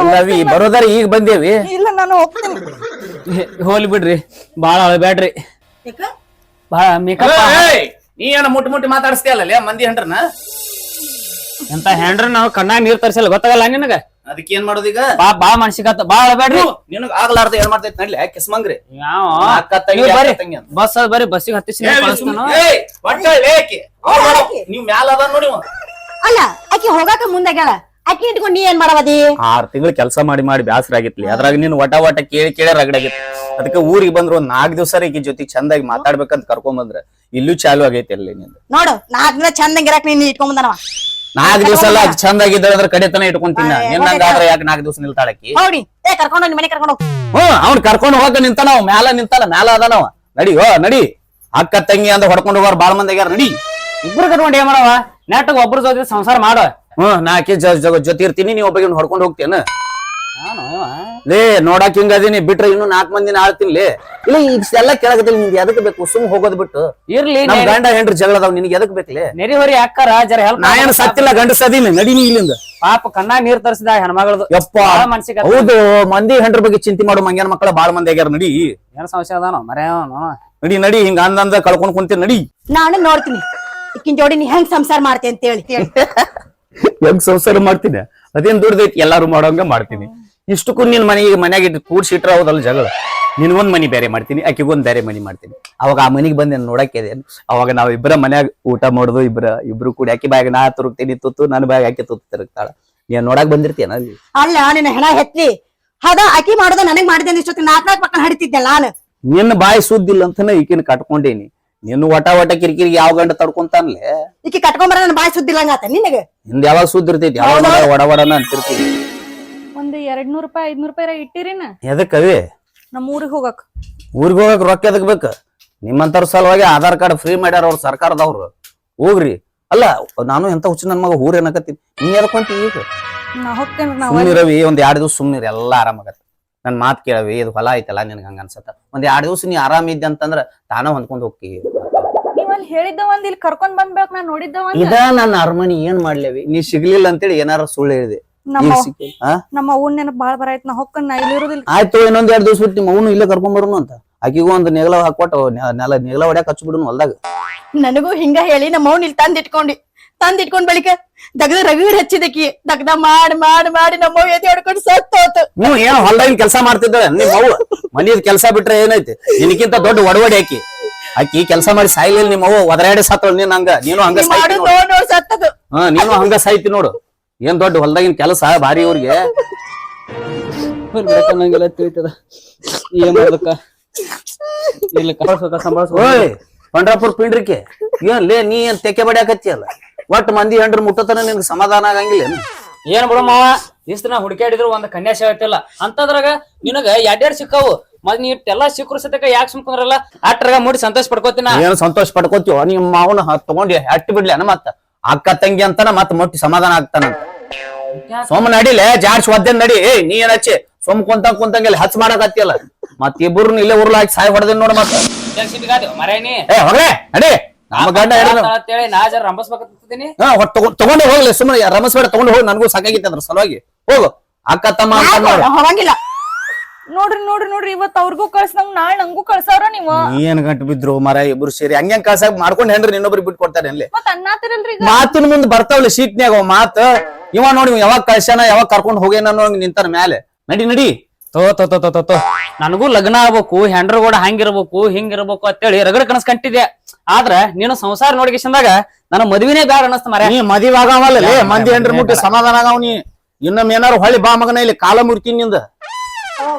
ಅಲ್ಲವಿ ಬರೋದಾರ ಈಗ ಬಂದೇವಿ. ಇಲ್ಲ ನಾನು ಹೋಗ್ತೀನಿ. ಹೋಲಿ ಬಿಡ್ರಿ, ಬಾಳ ಅಳಬ್ಯಾಡ್ರಿ. ಬಾಳ ಮೇಕಪ್ ನೀ ಏನ ಮುಟ್ಟಿ ಮಾತಾಡಿಸ್ತೀಯಲ್ಲ ಮಂದಿ ಹೆಂಡ್ರನ. ಎಂತ ಹೆಂಡ್ರ ನಾವು ಕಣ್ಣಾಗ ನೀರ್ ತರ್ಸಲ್ಲ ಗೊತ್ತಾಗಲ್ಲ ನಿನಗ. ಅದಕ್ಕೆ ಏನ್ ಮಾಡೋದೀಗ? ಬಾಳ ಮನ್ಸಿಗತ್ತ ಬಾಳ ಅಳಬ್ಯಾಡ್ರಿ. ನಿನಗ ಆಗ್ಲಾರ್ದ ಏನ್ ಮಾಡ್ತೈತಿ ನಡ್ಲಿ ಕಿಸ್ಮಂಗ್ರಿ. ಯಾವ ಅಕ್ಕ ತಂಗಿ ಬರ್ರಿ ತಂಗಿ ಅಂತ. ಬಸ್ ಅದ್ ಬರ್ರಿ, ಬಸ್ಸಿಗೆ ಹತ್ತಿಸಿ ನೀವ್ ಮ್ಯಾಲ ಅದ ನೋಡಿ. ಅಲ್ಲ ಆಕಿ ಹೋಗಾಕ ಮುಂದಾಗ್ಯಾಳ. ಆಕಿ ಇಟ್ಕೊಂಡ್ ನೀ ಏನ್ ಮಾಡವದಿ? 6 ತಿಂಗಳು ಕೆಲಸ ಮಾಡಿ ಬ್ಯಾಸರ ಆಗಿತ್ಲಿ. ಅದ್ರಾಗ ನೀನ್ ವಟ ಕೇಳಿ ರಗಡಾಗಿತ್ತು. ಅದಕ್ಕೆ ಊರಿಗೆ ಬಂದ್ರು ಒಂದ್ 4 ದಿವಸ ಈಕಿ ಜೊತೆ ಚಂದಾಗಿ ಮಾತಾಡ್ಬೇಕಂತ ಕರ್ಕೊಂಡ್ ಬಂದ್ರ ಇಲ್ಲೂ ಚಾಲು ಆಗೈತಿ. ಅಲ್ಲಿ ನಿಂದ ನೋಡು 4 ದಿನ ಚಂದಂಗಿರಾಕ್ ನೀನ್ ಇಟ್ಕೊಂಡ್ ಬಂದನವ. 4 ದಿವಸ ಎಲ್ಲ ಚಂದಾಗಿದ್ದ ಅದ್ರ ಕಡೆತನ ಇಟ್ಕೊಂತೀನಿ. ನಿನ್ನಂಗಾದ್ರೆ ಯಾಕೆ 4 ದಿವಸ ನಿಲ್ತಾಳಕಿ? ನೋಡಿ ಕರ್ಕೊಂಡು ನಿಮ್ ಮನೆ ಕರ್ಕೊಂಡು ಅವ್ನ್ ಕರ್ಕೊಂಡ್ ಹೋಗಕ ನಿಂತಾನ. ಮ್ಯಾಲ ನಿಂತಾನ, ಮ್ಯಾಲ ಅದಾನವ. ನಡಿ ನಡಿ. ಅಕ್ಕ ತಂಗಿ ಅಂದ ಹೊಡ್ಕೊಂಡು ಹೋಗೋರ್ ಬಾಳ ಮಂದಿ ಆಗ್ಯಾರ. ನಡಿ ಇಬ್ರು ಕಟ್ಕೊಂಡು ಏನ್ ಮಾಡವ? ನೆಟ್ಟಗ್ ಒಬ್ರು ಜೊತೆ ಸಂಸಾರ ಮಾಡ. ನಾ ಆಕಿ ಜೊತೆ ಇರ್ತೀನಿ, ನೀವ್ ಒಬ್ಬಗೆ ಹೊಡ್ಕೊಂಡು ಹೋಗ್ತೇನ. ನಾನು ಲೇ ನೋಡಾಕ್ ಹಿಂಗ ಅದೀನಿ ಬಿಟ್ರೆ ಇನ್ನು 4 ಮಂದಿನ ಆಳ್ತೀನಿ. ಇಲ್ಲ ಇಷ್ಟೆಲ್ಲ ಕೆಳಗದಲ್ಲಿ ನಿಮ್ಗೆ ಎದಕ್ ಬೇಕು? ಸುಮ್ ಹೋಗೋದ್ ಬಿಟ್ಟು ಇರ್ಲಿ. ನಮ್ ಗಂಡ ಹೆಂಡ್ರ ಜಗಳದಾವ್, ನಿನ್ಗೆ ಎದಕ್ ಬೇಕಲೇ? ನೆರಿ ಹೊರಿ ಅಕ್ಕಾರ ಜರ ಹೆಲ್ಪ್. ನಾ ಏನ್ ಸತ್ತಿಲ್ಲ, ಗಂಡಸದೀನಿ. ನಡಿ ನೀ ಇಲ್ಲಿಂದ. ಪಾಪ ಕಣ್ಣಾಗ ನೀರ್ ತರಿಸಿದ ಹೆಣ್ಮಗಳದು ಯಪ್ಪ ಮನ್ಸಿಗೆ. ಹೌದು, ಮಂದಿ ಹೆಂಡ್ರ ಬಗ್ಗೆ ಚಿಂತೆ ಮಾಡೋ ಮಂಗ್ಯಾನ ಮಕ್ಕಳ ಬಾಳ ಮಂದಿ ಆಗ್ಯಾರ. ನಡಿ ಏನ್ ಸಮಸ್ಯೆ ಅದಾನೋ ಮರ್ಯಾವನು. ನಡಿ ಹಿಂಗ ಅಂದಂದ ಕಳ್ಕೊಂಡ್ ಕುಂತೀನಿ. ನಡಿ ನಾನು ನೋಡ್ತೀನಿ ಇಕ್ಕಿನ ಜೋಡಿ ನೀ ಹೆಂಗ್ ಸಂಸಾರ ಮಾಡ್ತಿ ಅಂತ ಹೇಳಿ. ಹೆಂಗ್ ಸಂಸಾರ ಮಾಡ್ತೀನಿ? ಅದೇನ್ ದುಡ್ದೈತಿ, ಎಲ್ಲಾರು ಮಾಡೋಂಗ ಮಾಡ್ತೀನಿ. ಇಷ್ಟಕ್ಕೂ ನಿನ್ ಮನ್ಯಾಗ ಕೂಡ್ಸಿ ಇಟ್ರ ಹೌದಲ್ಲ ಜಗಳ. ನಿನ್ಗೊಂದ್ ಮನಿ ಬೇರೆ ಮಾಡ್ತೀನಿ, ಆಕಿಗೊಂದ್ ಬೇರೆ ಮನಿ ಮಾಡ್ತೀನಿ. ಅವಾಗ ಆ ಮನಿಗ್ ಬಂದ್ ನೋಡಕ್ಕೆ ಅವಾಗ ನಾವ್ ಇಬ್ಬರ ಮನ್ಯಾಗ ಊಟ ಮಾಡೋದು. ಇಬ್ರು ಕೂಡಿ ಆಕಿ ಬಾಯಾಗ ನಾ ತುರುಕ್ತೀನಿ ತುತ್ತು, ನನ್ನ ಬಾಯಾಗ ಆಕಿ ತುತ್ತು ತಿರುಗ್ತಾಳ. ನೀನ್ ನೋಡಕ್ ಬಂದಿರ್ತೀಯನ ಅಲ್ಲಿ? ಅಲ್ಲ ನಿನ್ನ ಹೆಣ ಹೆತ್ತಿ ಅದ ಆಕಿ ಮಾಡೋದು ನನಗ್ ಮಾಡಿದೆ ಇಷ್ಟೊತ್ತಿಗೆ 4 ಪಕ್ಕ ಹಡಿತಿದ್ದೆಲ್ಲ ನಾನು. ನಿನ್ನ ಬಾಯಿ ಸುದ್ದಿಲ್ಲ ಅಂತಾನೆ ಈಕಿನ ಕಟ್ಕೊಂಡೇನಿ. ನಿನ್ನ ವಟ ಕಿರಿಕಿರಿ ಯಾವ ಗಂಡ ತಡ್ಕೊಂತಾನ್ಲೆ? ಈಕಿ ಕಟ್ಕೊಂಬರ ನನ್ನ ಬಾಯಿ ಸುದ್ದಿಲ್ಲಂಗಾತ ನಿನಗೆ. ಹಿಂದ ಯಾವಾಗ ಸುದ್ದಿ ಇರ್ತೈತಿ, ಯಾವಾಗ ವಡವಡನ ಅಂತಿರ್ತೀವಿ. ಒಂದ್ 200 ರೂಪಾಯಿ 500 ರೂಪಾಯಿ ಇಟ್ಟಿರಿನ ಎದಕ್ಕವಿ? ನಮ್ ಊರಿಗೆ ಹೋಗಕ್. ಊರಿಗೆ ಹೋಗಕ್ ರೊಕ್ಕ ಎದಕ್ ಬೇಕ? ನಿಮ್ಮಂತರ ಸಲುವಾಗಿ ಆಧಾರ್ ಕಾರ್ಡ್ ಫ್ರೀ ಮಾಡ್ಯಾರ ಅವ್ರ ಸರ್ಕಾರದವ್ರು. ಹೋಗ್ರಿ. ಅಲ್ಲ ನಾನು ಎಂತ ಹುಚ್ಚ ನನ್ ಮಗ ಊರ್ ಏನಕತ್ತೀನಿ. ನೀ ಎದಕೊಂತಿ ಈಗ? ನಾ ಹೋಗ್ತೇನ್ರಿ. ನಾವ್ ಸುಮ್ನಿರವಿ, ಒಂದ್ 2 ದಿವಸ ಸುಮ್ನಿರಿ, ಎಲ್ಲಾ ಆರಾಮಾಗತ್ತ. ನನ್ ಮಾತ್ ಕೇಳವಿ, ಇದು ಹೊಲ ಐತಲ್ಲ ನಿನ್ಗ ಹಂಗ ಅನ್ಸತ್ತ. ಒಂದ್ 2 ದಿವಸ ನೀ ಆರಾಮ ಇದ್ದೆ ಅಂತಂದ್ರ ತಾನ ಹೊಂದ್ಕೊಂಡ್ ಹೋಗ್ತಿ. ನೀವ್ ಅಲ್ಲಿ ಹೇಳಿದ್ದ ಒಂದ್ ಇಲ್ಲಿ ಕರ್ಕೊಂಡ್ ಬಂದ್ಬೇಕು. ನಾ ನೋಡಿದ್ದ ಒಂದ್ ಇದ ನನ್ನ ಅರಮನಿ. ಏನ್ ಮಾಡ್ಲೇವಿ? ನೀ ಸಿಗ್ಲಿಲ್ಲ ಅಂತೇಳಿ ಏನಾರ ಸುಳ್ಳು ಹೇಳಿದೆ. ನಮ್ಮ ಅವ್ನ ನೆನಪ್ ಬಾಳ ಬರಾಯ್ತು. ನಾ ಹೊಕ್ಕನ್ ನಾ ಇಲ್ಲಿ ಇರೋದಿಲ್ಲ. ಆಯ್ತು, ಇನ್ನೊಂದ್ 2 ದಿವಸ ಬಿಟ್ಟು ನಿಮ್ಮ ಅವನು ಇಲ್ಲೇ ಕರ್ಕೊಂಡ್ ಬರೋನು ಅಂತ. ಆಕಿಗೂ ಒಂದ್ ನೆಗಲ ಹಾಕೊಟ್ಟು ನೆಗಲ ಹೊಡ್ಯಾಕ ಹಚ್ಚಿ ಬಿಡುನು ಹೊಲ್ದಾಗ. ನನಗೂ ಹಿಂಗ ಹೇಳಿ ನಮ್ಮ ಅವ್ನ ಇಲ್ಲಿ ತಂದಿಟ್ಕೊಂಡ್ ಬಳಿಕ ದಗದ ರಗಡ್ ಹಚ್ಚಿದಕಿ ದಗದ ಮಾಡಿ ನಮ್ಮ ಎದೆ ಹೊಡ್ಕೊಂಡು ಸತ್ತೋತು. ನೀವು ಏನು ಹೊಲ್ದಾಗಿನ ಕೆಲಸ ಮಾಡ್ತಿದ್ದಾಳೆ ನಿಮ್ಮ ಅವ್ವ? ಮನಿದ್ ಕೆಲಸ ಬಿಟ್ರೆ ಏನೈತಿ? ನಿನಕ್ಕಿಂತ ದೊಡ್ಡ ಒಡವಡಿ ಆಕಿ ಕೆಲಸ ಮಾಡಿ ಸಾಯ್ಲಿಲ್ಲ. ನಿಮ್ಮ ಅವ್ವ ಒದರಾಡಿ ಸತ್ತಳು. ನೀನು ಹಂಗ ಸತ್ತದು. ನೀನು ಹಂಗ ಸಾಯ್ತಿ ನೋಡು. ಏನ್ ದೊಡ್ಡ ಹೊಲ್ದಾಗಿನ ಕೆಲಸ ಭಾರಿ ಇವ್ರಿಗೆ. ತಿಳಿತದ ಏನ್ ಮಾಡ್ಬೇಕ? ಇಲ್ಲ ಓಯ್ ಪಂಡ್ರಾಪುರ್ ಪಿಂಡ್ರಿಕೆ ಏನ್ಲೇ ನೀ ಏನ್ ತೆಕ್ಕೆ ಬಡಿಯಾಕತ್ತಿಯಲ್ಲ? ಒಟ್ಟು ಮಂದಿ ಹೆಂಡ್ರು ಮುಟ್ಟತನ ನಿನ್ಗೆ ಸಮಾಧಾನ ಆಗಂಗಿಲ್ಲ? ಏನ್ ಬಿಡು ಮಾವ, ಇಷ್ಟ ನಾ ಹುಡುಕಾಡಿದ್ರು ಒಂದ್ ಕನ್ಯಾ ಸಿಗತ್ತಿಲ್ಲ ಅಂತದ್ರಾಗ ನಿನಗ 2 ಸಿಕ್ಕಾವು. ಮತ್ ನೀ ಇಟ್ಟೆಲ್ಲಾ ಸಿಕ್ಕರು ಸತಕ ಯಾಕೆ ಸುಮ್ಕೊಂಡ್ರಲ್ಲ? ಅಟ್ರಾಗ ಮೂಡಿ ಸಂತೋಷ ಪಡ್ಕೋತೀನ. ಏನ್ ಸಂತೋಷ ಪಡ್ಕೋತೀವ? ನಿಮ್ಮ ಮಾವನ ತಗೊಂಡಿ ಅಟ್ಟಿ ಬಿಡ್ಲೇನ? ಮತ್ತ ಅಕ್ಕ ತಂಗಿ ಅಂತಾನ ಮತ್ ಮೊಟ್ಟಿ ಸಮಾಧಾನ ಆಗ್ತಾನಂತ. ಸೋಮ ನಡಿಲೆ ಜಾಡ್ಸ್ ಒದ್ದೆ ನಡಿ. ನೀ ಏನ್ ಹಚ್ಚಿ ಸೋಮ್ ಕುಂತಂಗಿಲ್ಲ ಹಚ್ ಮಾಡಕತ್ತಿಯಲ್ಲ. ಮತ್ ಇಬ್ಬರು ಇಲ್ಲೇ ಉರ್ಲ ಹಾಕಿ ಸಾಯ್ ಹೊಡೆದೇನ್ ನೋಡ. ಮತ್ತ ಮರೇನಿ ಹೊರಗೆ ನಡಿ. ನಮ್ಮ ಗಂಡ ಅಂತೇಳಿ ನಾ ಜರ ರಂಬಸ್ಬೇಕಂತೀನಿ. ತಗೊಂಡೆ ಹೋಗ್ಲಿ, ಸುಮ್ಮನೆ ರಮಸ್ಬೇಡ, ತಗೊಂಡು ಹೋಗಿ. ನನಗೂ ಸಾಕಾಗಿತ್ತು ಅದ್ರ ಸಲುವಾಗಿ. ಹೋಗು ಅಕ್ಕ ತಮ್ಮ ಅಂತ ಹೋಗಂಗಿಲ್ಲ. ನೋಡ್ರಿ ಇವತ್ ಅವ್ರಿಗೂ ಕಳ್ಸಂಗ್ ನಾಳೆ ನಂಗೂ ಕಳ್ಸವ್ರ. ನೀವು ಏನ್ ಗಂಟು ಬಿದ್ರು ಮರ ಇಬ್ರು ಸೇರಿ ಹಂಗ್ಯಾಂಗ್ ಕಳ್ಸಾಕ್ ಮಾಡ್ಕೊಂಡ್ ಹೆಂಡ್ರಿ ಇನ್ನೊಬ್ರಿಗೆ ಬಿಟ್ಟು ಕೊಡ್ತಾರೆ ಅಲ್ಲಿ. ಮತ್ ಅನ್ನಾತಿರಲ್ರಿ ಮಾತಿನ ಮುಂದ್ ಬರ್ತಾವಲ್ಲ ಶೀಟ್ನ್ಯಾಗ ಮಾತ್. ಇವ ನೋಡಿ ಯಾವಾಗ ಕಳ್ಸ್ಯಾನ ಯಾವಾಗ ಕರ್ಕೊಂಡ್ ಹೋಗೇನ ನಿಂತಾನ ಮ್ಯಾಲೆ. ನಡಿ ತೋ ನನಗೂ ಲಗ್ನ ಆಗ್ಬೇಕು, ಹೆಂಡ್ರ ಕೂಡ ಹಂಗಿರ್ಬೇಕು ಹಿಂಗಿರ್ಬೇಕು ಅಂತೇಳಿ ರಗಡ ಕನಸ್ ಕಂಟಿದ್ದೆ. ಆದ್ರ ನೀನು ಸಂಸಾರ ನೋಡಿಕೆಶಂದಾಗ ನನ್ನ ಮದುವಿನೇ ಬ್ಯಾಡ ಅನ್ನಸ್ತ ಮರ. ನೀ ಮದುವೆ ಆಗವಲ್ಲ ಮಂದಿ ಹೆಂಡ್ರ ಮುಟ್ಟಿ ಸಮಾಧಾನ ಆಗವ್. ನೀ ಇನ್ನೊಮ್ಮೆ ಏನಾರು ಹೊಳ್ಳಿ ಬಾ ಮಗನ, ಇಲ್ಲಿ ಕಾಲ ಮುರ್ತೀನಿ ನಿಂದ.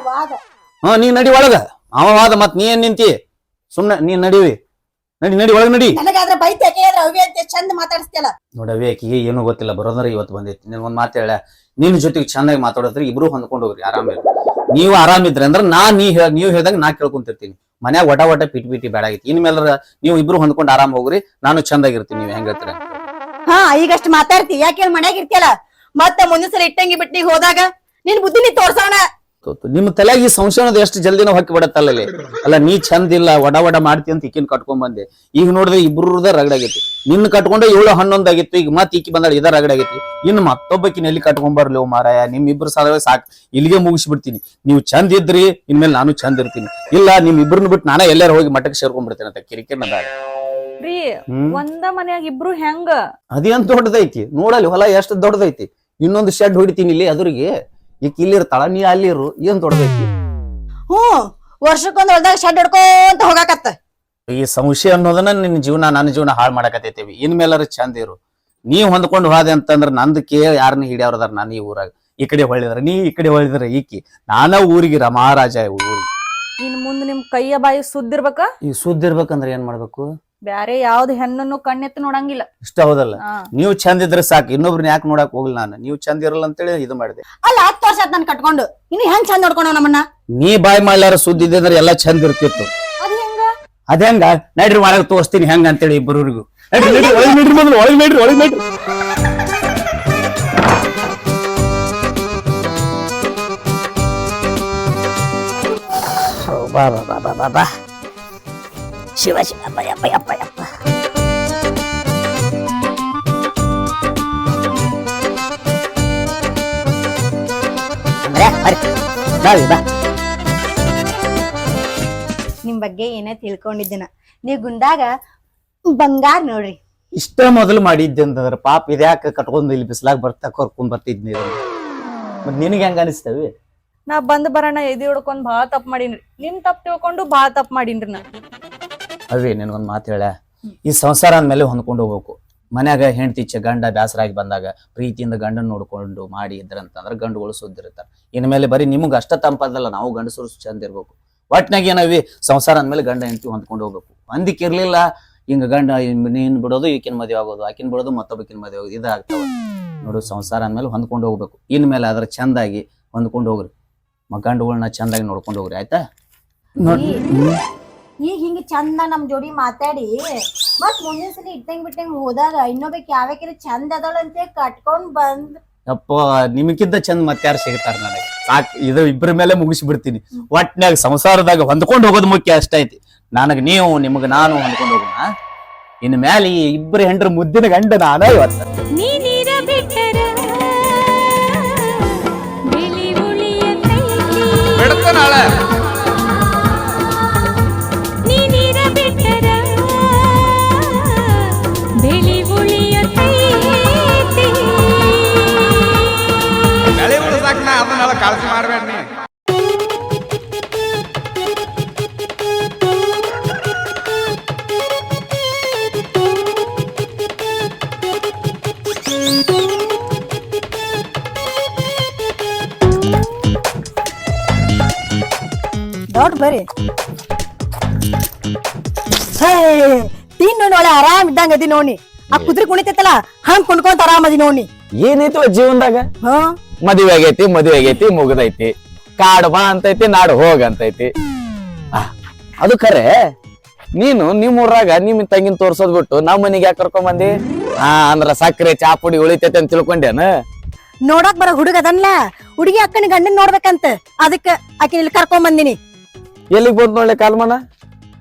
ನೀ ನಡಿ ಒಳಗ. ಅವ ವಾದ ಮತ್ ನೀ ಏನ್ ನಿಂತಿ? ಸುಮ್ನೆ ನೀ ನಡಿವಿ. ನಡಿ ನಡಿ ಒಳಗ್ ನಡಿ. ನನಗಾದ್ರ ಬೈತಿ ಯಾಕೆ ಅವಿ ಅಂತ ಚಂದ ಮಾತಾಡಿಸ್ತಿಯಲ್ಲ. ನೋಡವಿ ಆಕಿಗೆ ಏನು ಗೊತ್ತಿಲ್ಲ, ಬರೋದ್ರ ಇವತ್ತು ಬಂದೈತಿ. ನೀನ್ ಒಂದ್ ಮಾತು ಹೇಳ, ನಿನ್ ಜೊತೆಗೆ ಚಂದಾಗಿ ಮಾತಾಡೋದ್ರಿ ಇಬ್ರು ಹೊಂದ್ಕೊಂಡು ಹೋಗ್ರಿ ಆರಾಮ. ನೀವು ಆರಾಮಿದ್ರಿ ಅಂದ್ರ ನೀವ್ ಹೇಳ್ದಂಗ ನಾ ಕೇಳ್ಕೊಂತಿರ್ತೀನಿ. ಮನ್ಯಾಗ ಒಟ ಪಿಟಿ ಬೇಡ ಆಗೈತಿ. ಇನ್ಮೇಲೆ ನೀವು ಇಬ್ರು ಹೊಂದ್ಕೊಂಡು ಆರಾಮ್ ಹೋಗ್ರಿ, ನಾನು ಚಂದಾಗಿರ್ತೀನಿ. ನೀವ್ ಹೆಂಗ್ ಹೇಳ್ತೀರ? ಹಾ ಈಗಷ್ಟು ಮಾತಾಡ್ತಿ ಯಾಕೆ ಮನ್ಯಾಗ ಇರ್ತಿಯಲ್ಲ, ಮತ್ತ ಮುಂದಿನ ಸಲ ಇಟ್ಟಂಗಿ ಬಿಟ್ಟಿ ಹೋದಾಗ ನಿನ್ ಬುದ್ಧಿ ನೀ ತೋರ್ಸೋಣ. ನಿಮ್ ತಲೆಯಾಗ ಈ ಸಂಶಯದ ಎಷ್ಟು ಜಲ್ದಿನ ಹೊಕ್ಕಿ ಬಿಡತ್ತಲ್ಲ. ಅಲ್ಲ ನೀ ಚಂದ ಇಲ್ಲ ಒಡ ಮಾಡ್ತಿ ಅಂತ ಈಕಿನ್ ಕಟ್ಕೊಂಡ್ ಬಂದೆ. ಈಗ ನೋಡಿದ್ರೆ ಇಬ್ರದ ರಗಡಾಗೈತಿ. ನಿನ್ನ ಕಟ್ಕೊಂಡೆ 7-11 ಆಗಿತ್ತು. ಈಗ ಮತ್ ಈಕಿ ಬಂದಾಳ ಇದ ರಗಡಾಗೈತಿ. ಇನ್ನು ಮತ್ತೊಬ್ಬಕಿನ ಎಲ್ಲಿ ಕಟ್ಕೊಂಡ್ ಬರ್ಲಿ ಮಾರಾಯ. ನಿಮ್ ಇಬ್ರು ಸಾಲ ಸಾಕ್, ಇಲ್ಲಿಗೆ ಮುಗಿಸ್ಬಿಡ್ತೀನಿ. ನೀವು ಚಂದ ಇದ್ರಿ, ಇನ್ಮೇಲೆ ನಾನು ಚಂದ ಇರ್ತೀನಿ. ಇಲ್ಲ ನಿಮ್ ಇಬ್ರನ್ನ ಬಿಟ್ಟು ನಾನೇ ಎಲ್ಲಾರು ಹೋಗಿ ಮಠಕ್ಕೆ ಸೇರ್ಕೊಂಡ್ ಬಿಡ್ತೇನೆ ಅಂತ ಕಿರಿಕಿರಿನ ಬೇಡ. ರೀ ಒಂದ ಮನ್ಯಾಗ ಇಬ್ರು ಹೆಂಗ? ಅದೇನ್ ದೊಡ್ಡದೈತಿ ನೋಡಲ್ಲಿ, ಹೊಲ ಎಷ್ಟು ದೊಡ್ಡದೈತಿ. ಇನ್ನೊಂದು ಶೆಡ್ ಹೊಡಿತೀನಿ ಇಲ್ಲಿ ಅದ್ರಿಗೆ. ಈಗ ಇಲ್ಲಿ ಇರ್ತಾಳ, ನೀ ಅಲ್ಲಿರು, ಏನ್ ದೊಡ್ಡದೈತಿ. ವರ್ಷಕ್ಕೊಂದ್ ಹೊಲ್ದಾಗ ಶೆಡ್ ಹೊಡ್ಕೊಂತ ಹೋಗಾಕತ್ತ. ಈ ಸಂಶಯ ಅನ್ನೋದನ್ನ ನಿನ್ನ ಜೀವನ ನನ್ನ ಜೀವನ ಹಾಳು ಮಾಡಕತ್ತೈತೇವಿ. ಇನ್ಮೇಲಾರ ಚಂದ ಇರು. ನೀವ್ ಹೊಂದ್ಕೊಂಡು ಹೋದೆ ಅಂತಂದ್ರ ನಂದಕ್ಕೆ ಯಾರನ್ನ ಹಿಡಿಯವ್ರದಾರ. ನಾನು ಈ ಊರಾಗ ಈ ಕಡೆ ಹೊಳಿದ್ರ ನೀ, ಈ ಕಡೆ ಹೊಳಿದ್ರ ಈಕಿ. ನಾನ ಊರಿಗಿರ ಮಹಾರಾಜ ಊರಿಗೆ. ಇನ್ ಮುಂದ್ ನಿಮ್ ಕೈಯ ಬಾಯಿ ಸುದ್ದಿರ್ಬೇಕ. ಈ ಸುದ್ದಿ ಇರ್ಬೇಕಂದ್ರ ಏನ್ ಮಾಡ್ಬೇಕು? ಬ್ಯಾರೆ ಯಾವ್ದ್ ಹೆಣ್ಣನ್ನು ಕಣ್ಣೆತ್ತು ನೋಡಂಗಿಲ್ಲ. ಇಷ್ಟ ಹೌದಲ್ಲ? ನೀವು ಚಂದ ಇದ್ರೆ ಸಾಕು, ಇನ್ನೊಬ್ರನ್ನ ಯಾಕೆ ನೋಡಕ್ ಹೋಗ್ಲಿ ನಾನು. ನೀವು ಚಂದ ಇರಲ್ಲ ಅಂತೇಳಿ ಇದು ಮಾಡಿದೆ. ಅಲ್ಲ 10 ವರ್ಷ ಆತ್ ನನ್ ಕಟ್ಕೊಂಡು, ಇನ್ನು ಹೆಂಗ್ ಚಂದ ನೋಡ್ಕೊಂಡ ನಮ್ಮನ್ನ. ನೀ ಬಾಯ್ ಮಾಡ್ಲಾರ ಸುದ್ದಿ ಇದೆ ಅಂದ್ರೆ ಎಲ್ಲಾ ಚಂದ ಇರ್ತಿತ್ತು. ಅದ್ ಹೆಂಗ? ಅದೇಂಗ ನಡ್ರಿ ಒಳಗೆ ತೋರಿಸ್ತೀನಿ ಹೆಂಗ ಅಂತೇಳಿ ಇಬ್ಬರಿಗೂ. ಒಳಗ್ ನಡ್ರಿ ಮೊದಲು, ಒಳಗ್ ನಡ್ರಿ, ಒಳಗ್ ನಡ್ರಿ. ಬಾ ಬಾ ಬಾ ಬಾ ಬಾ ಬಾ. ಶಿವ ಶಿವ ಯಪ್ಪ ಯಪ್ಪ ಯಪ್ಪ ಯಪ್ಪ. ಬಾ. ನಿಮ್ ಬಗ್ಗೆ ಏನೇ ತಿಳ್ಕೊಂಡಿದ್ದೀನ. ನೀವ್ ಗುಂಡಾಗ ಬಂಗಾರ ನೋಡ್ರಿ. ಇಷ್ಟ ಮೊದಲು ಮಾಡಿದ್ದೆ ಅಂತಂದ್ರ ಪಾಪ ಇದ್ಯಾಕ ಕಟ್ಕೊಂಡ್ ಇಲ್ಲಿ ಬಿಸ್ಲಾಗ ಬರ್ತಾ ಕರ್ಕೊಂಡ್ ಬರ್ತಿದ್ನಿ. ಮತ್ ನಿನಗೆ ಹೆಂಗ ಅನಿಸ್ತವಿ? ನಾ ಬಂದ್ ಬರೋಣ ಎದಿ ಹೊಡ್ಕೊಂಡ್ ಬಾಳ ತಪ್ಪ ಮಾಡೀನ್ರಿ. ನಿಮ್ ತಪ್ಪ ತಿಳ್ಕೊಂಡು ಬಾಳ ತಪ್ಪ ಮಾಡೀನ್ರಿ ನಾ. ಅವೇ ನಿನ್ಗೊಂದ್ ಮಾತು ಹೇಳ, ಈ ಸಂಸಾರ ಅಂದ್ಮೇಲೆ ಹೊಂದ್ಕೊಂಡು ಹೋಗ್ಬೇಕು. ಮನ್ಯಾಗ ಹೆಂಡತಿ ಗಂಡ ಬ್ಯಾಸರಾಗಿ ಬಂದಾಗ ಪ್ರೀತಿಯಿಂದ ಗಂಡನ್ ನೋಡ್ಕೊಂಡು ಮಾಡಿ ಇದ್ರಂತಂದ್ರ ಗಂಡುಗಳು ಸುದ್ದಿರ್ತಾರ. ಇನ್ಮೇಲೆ ಬರೀ ನಿಮಗ್ ಅಷ್ಟ ತಂಪದಲ್ಲ, ನಾವು ಗಂಡಸರು ಚಂದ ಇರ್ಬೇಕು. ಒಟ್ನಾಗ ಏನವಿ ಸಂಸಾರ ಅಂದ್ಮೇಲೆ ಗಂಡ ಹೆಂಡತಿ ಹೊಂದ್ಕೊಂಡು ಹೋಗ್ಬೇಕು. ಅಂದಿಕ್ ಇರ್ಲಿಲ್ಲ ಹಿಂಗ ಗಂಡ ನೀನ್ ಬಿಡೋದು ಈಕಿನ ಮದುವೆ ಆಗೋದು, ಆಕಿನ್ ಬಿಡೋದು ಮತ್ತೊಬ್ಬಕಿನ ಮದುವೆ ಆಗೋದು, ಇದಾಗ್ತಾವ ನೋಡು. ಸಂಸಾರ ಅಂದ್ಮೇಲೆ ಹೊಂದ್ಕೊಂಡು ಹೋಗ್ಬೇಕು. ಇನ್ಮೇಲೆ ಅದ್ರ ಚಂದಾಗಿ ಹೊಂದ್ಕೊಂಡು ಹೋಗ್ರಿ. ಗಂಡುಗಳನ್ನ ಚಂದಾಗಿ ನೋಡ್ಕೊಂಡು ಹೋಗ್ರಿ, ಆಯ್ತಾ? ಈಗ ಹಿಂಗ ಚಂದ ನಮ್ ಜೋಡಿ ಮಾತಾಡಿ ಮತ್ ಮುಂದಿನ ಸಲ ಇಟ್ಟಂಗ್ ಬಿಟ್ಟಂಗ್ ಹೋದಾಗ ಇನ್ನೊಬ್ಬಕ್ ಯಾವ್ಯಾಕಿರ ಚಂದ ಅದಳ ಅಂತ ಕಟ್ಕೊಂಡ್ ಬಂದ್. ಅಪ್ಪ ನಿಮಗಿಂತ ಚಂದ ಮತ್ತಾರು ಸಿಗ್ತಾರ ನನಗೆ. ಸಾಕ್, ಇದು ಇಬ್ಬರ ಮೇಲೆ ಮುಗಿಸಿ ಬಿಡ್ತೀನಿ. ಒಟ್ನಾಗ ಸಂಸಾರದಾಗ ಹೊಂದ್ಕೊಂಡು ಹೋಗೋದು ಮುಖ್ಯ ಅಷ್ಟ ಐತಿ. ನನಗ್ ನೀವು, ನಿಮಗ್ ನಾನು ಹೊಂದ್ಕೊಂಡು ಹೋಗೋಣ. ಇನ್ ಮ್ಯಾಲ ಈ ಇಬ್ಬರು ಹೆಂಡ್ರ ಮುದ್ದಿನ ಗಂಡ ನಾನ ಇವತ್ತ. ಕಾಳಜಿ ಮಾಡ್ಬೇಡ ನೀ. ದೊಡ್ಡ ಬರ್ರಿ ತಿನ್ ನೋಡಿ ಒಳ್ಳೆ ಆರಾಮ್ ಇದ್ದಂಗ ಅದಿ ನೋಡಿ. ಆ ಕುದುರೆ ಕುಣಿತೈತಲ್ಲ ಹಂಗ್ ಕುಣ್ಕೊಂತ ಆರಾಮ್ ಅದಿ ನೋಡಿ. ಏನೈತಿ ಜೀವನದಾಗ? ಮದುವೆ ಆಗೈತಿ ಮುಗದೈತಿ. ಕಾಡು ಬಾ ಅಂತೈತಿ, ನಾಡು ಹೋಗ ಅಂತೈತಿ. ಅದು ಖರೆ. ನೀನು ನಿಮ್ ಊರಾಗ ನಿಮ್ ತಂಗಿನ ತೋರ್ಸೋದ್ ಬಿಟ್ಟು ನಾವ್ ಮನಿಗೆ ಯಾಕೆ ಕರ್ಕೊಂಡ್ ಬಂದಿ? ಅಂದ್ರ ಸಕ್ಕರೆ ಚಾ ಪುಡಿ ಉಳಿತೈತಿ ಅಂತ ತಿಳ್ಕೊಂಡೇನ? ನೋಡಕ್ ಬರ ಹುಡುಗ ಅದನ್ಲ, ಹುಡುಗಿ ಅಕ್ಕನ ಗಂಡನ್ ನೋಡ್ಬೇಕಂತ ಅದಕ್ಕ ಆಕಿನ ಇಲ್ಲಿ ಕರ್ಕೊಂಡ್ ಬಂದಿನಿ. ಎಲ್ಲಿಗ್ ಬಂದ್ ನೋಡ್ಲಿ ಕಾಲ್ಮನ?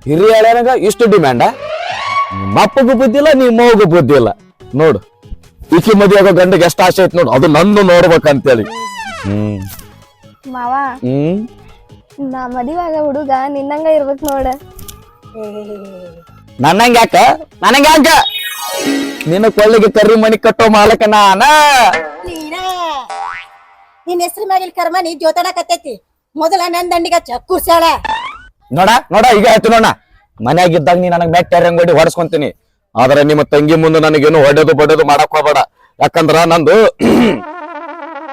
ಹಿರಿಯ ಹೇಳ್ಯಾನಾಗ ಇಷ್ಟು ಡಿಮ್ಯಾಂಡ? ನಿಮ್ಮ ಅಪ್ಪಗೂ ಬುದ್ಧಿ ಇಲ್ಲ, ನಿಮ್ಮ ಮಗು ಬುದ್ಧಿ ಇಲ್ಲ. ನೋಡು ಈಕಿ ಮದ್ವೆ ಆಗೋ ಗಂಡಗೆ ಎಷ್ಟು ಆಸೆ ಐತಿ ನೋಡು, ಅದು ನಂದು ನೋಡ್ಬೇಕಂತೇಳಿ. ಮಾವ ನಾ ಮದುವಾಗ ಹುಡುಗ ನಿನ್ನಂಗ ಇರ್ಬೇಕು ನೋಡ. ನನ್ನಂಗ ಯಾಕ? ನನಂಗ ಯಾಕ? ನಿನ್ನ ಕೊಳ್ಳಿಗೆ ಕರ್ರಿ ಮನಿ ಕಟ್ಟೋ ಮಾಲಕ ನಾನ. ನಿನ್ ಹೆಸರು ಮ್ಯಾಗಿಲ್ ಕರ್ಮ ನೀ ಜೋತಾಡಕತ್ತೈತಿ. ಮೊದಲ ನನ್ ದಂಡಿಗ ಕೂರ್ಸ್ಯಾಳ. ನೋಡ ಈಗ ಆಯ್ತು ನೋಡ. ಮನ್ಯಾಗಿದ್ದಾಗ ನೀ ನನಗ್ ಮೆಟ್ಟ ರಂಗೋಡಿ ಹೊಡ್ಸ್ಕೊಂತೀನಿ. ಆದ್ರೆ ನಿಮ್ಮ ತಂಗಿ ಮುಂದೆ ನನಗೇನು ಹೊಡೆದು ಬಡದು ಮಾಡಕ್ ಹೋಗ್ಬೇಡ. ಯಾಕಂದ್ರ ನಂದು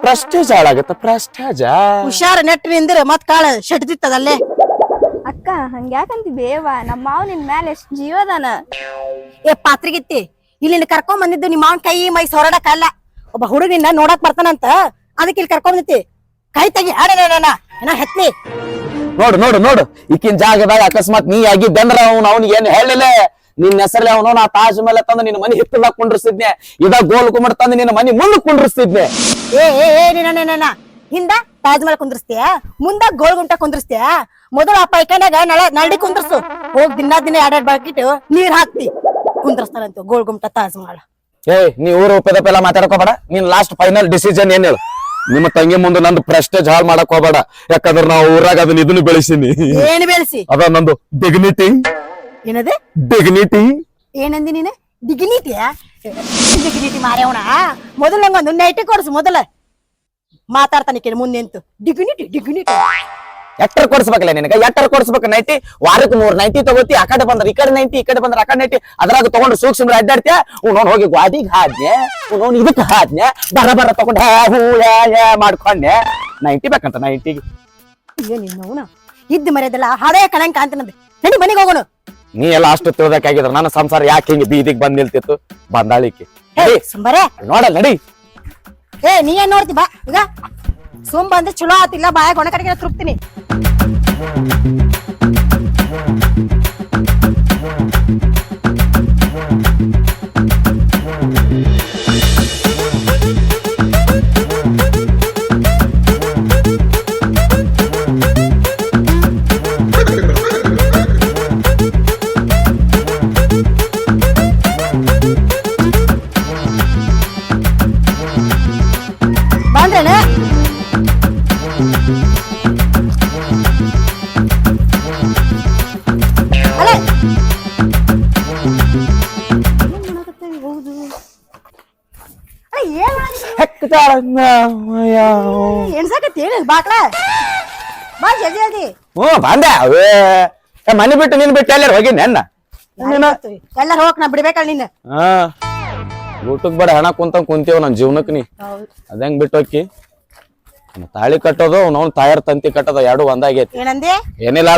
ಪ್ರೆಸ್ಟೇಜ್ ಹಾಳಾಗತ್ತ. ಪ್ರೆಸ್ಟೇಜ ಹುಷಾರ ನೆಟ್ ನಿಂದ್ರ ಮತ್ ಕಾಳ ಶೆಟ್ದಿತ್ತದಲ್ಲೇ. ಅಕ್ಕ ಅಕ್ಕ ಹಂಗ್ಯಾಕಂತಿ ಬೇವ ನಮ್ಮ ಮಾವ ನಿನ್ ಮ್ಯಾಲ ಎಷ್ಟ್ ಜೀವದಾನ. ಏ ಪಾತ್ರಿಗಿತ್ತಿ ಇಲ್ಲಿ ಕರ್ಕೊಂಡ್ ಬಂದಿದ್ದು ನಿಮ್ಮ ಮಾವನ್ ಕೈ ಮೈ ಸೊರಡಕ್ಕಲ್ಲ, ಒಬ್ಬ ಹುಡುಗಿನ ನೋಡಕ್ ಬರ್ತಾನಂತ ಅದಕ್ಕೆ ಇಲ್ಲಿ ಕರ್ಕೊಂಡ್ ಬಂದಿತ್ತಿ. ಕೈ ತೆಗಿ ಏನ ಹೆತ್ಲಿ. ನೋಡು ನೋಡು ನೋಡು ಈಕಿನ ಜಾಗದಾಗ ಅಕಸ್ಮಾತ್ ನೀ ಆಗಿದ್ದಂದ್ರ ಅವ್ನಿಗೆ ಏನ್ ಹೇಳಿಲ್ಲ. ನಿನ್ನ ಹೆಸರಲ್ಲಿ ಅವನು ನಾ ತಾಜ್ ಮೇಲೆ ತಂದು ನಿನ್ನ ಮನಿ ಹಿತ್ತದಾಗ ಕುಂಡ್ರಿಸ್ತಿದ್ನೆ, ಇದಾಗ ಗೋಲ್ ಕುಮಟ್ ತಂದು ನಿನ್ನ ಮನಿ ಮುಂದೆ ಕುಂಡ್ರಿಸ್ತಿದ್ನೆ. ಏ ಹಿಂದ ತಾಜ್ ಮಹಲ್ ಕುಂದ್ರಸ್ತೀಯ, ಮುಂದ ಗೋಲ್ ಗುಂಟ ಕುಂದ್ರಸ್ತೀಯ. ಮೊದಲು ಆ ಪೈಖಾನ್ಯಾಗ ನಳ್ಳಿ ಕುಂದ್ರಸು. ಹೋಗ್ ದಿನ ಎರಡೆರಡು ಬಕೆಟ್ ನೀರ್ ಹಾಕ್ತಿ ಕುಂದ್ರಸ್ತಾರಂತ ಗೋಲ್ ಗುಂಟ ತಾಜ್ ಮಹಲ್. ನೀ ಊರು ಉಪದಪ್ಪೆಲ್ಲ ಮಾತಾಡಕೋಬೇಡ. ನೀನ್ ಲಾಸ್ಟ್ ಫೈನಲ್ ಡಿಸಿಷನ್ ಏನ್ ಹೇಳು. ನಿಮ್ಮ ತಂಗಿ ಮುಂದೆ ನಂದು ಪ್ರೆಸ್ಟೇಜ್ ಹಾಳು ಮಾಡಕ್ ಹೋಗ್ಬೇಡ. ಯಾಕಂದ್ರ ನಾವು ಊರಾಗ ಅದನ್ನ ಇದನ್ನು ಬೆಳೆಸೀನಿ. ಏನ್ ಬೆಳೆಸಿ? ಅದ ನಂದು ಡಿಗ್ನಿಟಿ. ಏನದೆ ಡಿಗ್ನಿಟಿ? ಏನಂದಿ ನೀನು? ಡಿಗ್ನಿಟಿಯಾ? ಡಿಗ್ನಿಟಿ ಮಾರ್ಯವಣ. ಮೊದಲು ನಂಗೊಂದು ನೈಟಿ ಕೊಡ್ಸು. ಮೊದಲ ಮಾತಾಡ್ತಾನೆ ಮುಂದೆ ನಿಂತು ಡಿಗ್ನಿಟಿ ಡಿಗ್ನಿಟಿ. ಎಟ್ಟರ್ ಕೊಡ್ಸ್ಬೇಕಲ್ಲ ನಿನಗ, ಎಟ್ಟರ್ ಕೊಡ್ಸ್ಬೇಕು ನೈಟಿ. ವಾರಕ್ಕೆ 3 ನೈಟಿ ತಗೋತಿ. ಆ ಕಡೆ ಬಂದ್ರ ಈ ಕಡೆ ನೈಟಿ, ಈ ಕಡೆ ಬಂದ್ರ ಆ ಕಡೆ ನೈಟಿ. ಅದ್ರಾಗ ತಗೊಂಡು ಸೂಕ್ಷ್ಮ ಅಡ್ಡಾಡ್ತೀಯ. ನೋಡ್ ಹೋಗಿ ಗ್ವಾದಿಗೆ ಹಾದ್ನೆ, ನೋಡ್ ಇದಕ್ಕೆ ಹಾದ್ನೆ, ಬರ ತಗೊಂಡ್ ಹೂ ಮಾಡ್ಕೊಂಡೆ. ನೈಟಿ ಬೇಕಂತ ನೈಟಿಗೆ. ಏನಿನ್ನವನ ಇದ್ದು ಮರ್ಯಾದಲ್ಲ ಹಳೆಯ ಕಳಂಕ ಅಂತ ನಂದು. ನಡಿ ಮನೆಗೆ ಹೋಗೋಣ. ನೀ ಎಲ್ಲ ಅಷ್ಟು ತಿಳ್ದಕ್ಕಾಗಿದ್ರ ನನ್ನ ಸಂಸಾರ ಯಾಕೆ ಹಿಂಗೆ ಬೀದಿಗೆ ಬಂದ್ ನಿಲ್ತಿತ್ತು? ಬಂದಾಳಿಕೆ ಸುಂಬರೇ ನೋಡಲ್ ನಡಿ. ನೀ ಏನ್ ನೋಡ್ತಿ ಬಾ ಈಗ. ಸುಮ್ ಬಂದ್ರೆ ಚಲೋ ಆತಿಲ್ಲ, ಬಾಯ ಗೊಣ ಕಡೆಗೆ ತೃಪ್ತಿನಿ. ಬಂದ್ರೇನ ಎಣ್ಸಾಕತ್ತಿ ಬಾಕ್ಲ ಬಾ ಜಲ್ದಿ ಜಲ್ದಿ. ಬಂದೆ ಅವೇ ಮನೆ ಬಿಟ್ಟು ನಿನ್ ಬಿಟ್ಟು ಎಲ್ಲಾರು ಹೋಗಿ ನೆನ್ನ ಎಲ್ಲಾರು ಹೋಗ್ ನಾ ಬಿಡ್ಬೇಕಲ್ಲ ನಿನ್ನ. ಊಟಕ್ ಬೇಡ ಹಣ ಕುಂತೀವ್ ನನ್ ಜೀವನಕ್. ನೀ ಅದಂಗ್ ಬಿಟ್ಟು ಹೋಗಿ ತಾಳಿ ಕಟ್ಟೋದು ಅವ್ನ ತಾಯರ್ ತಂತಿ ಕಟ್ಟೋದು ಎರಡು ಒಂದಾಗೈತಿ. ಏನಂದೆ? ಏನಿಲ್ಲ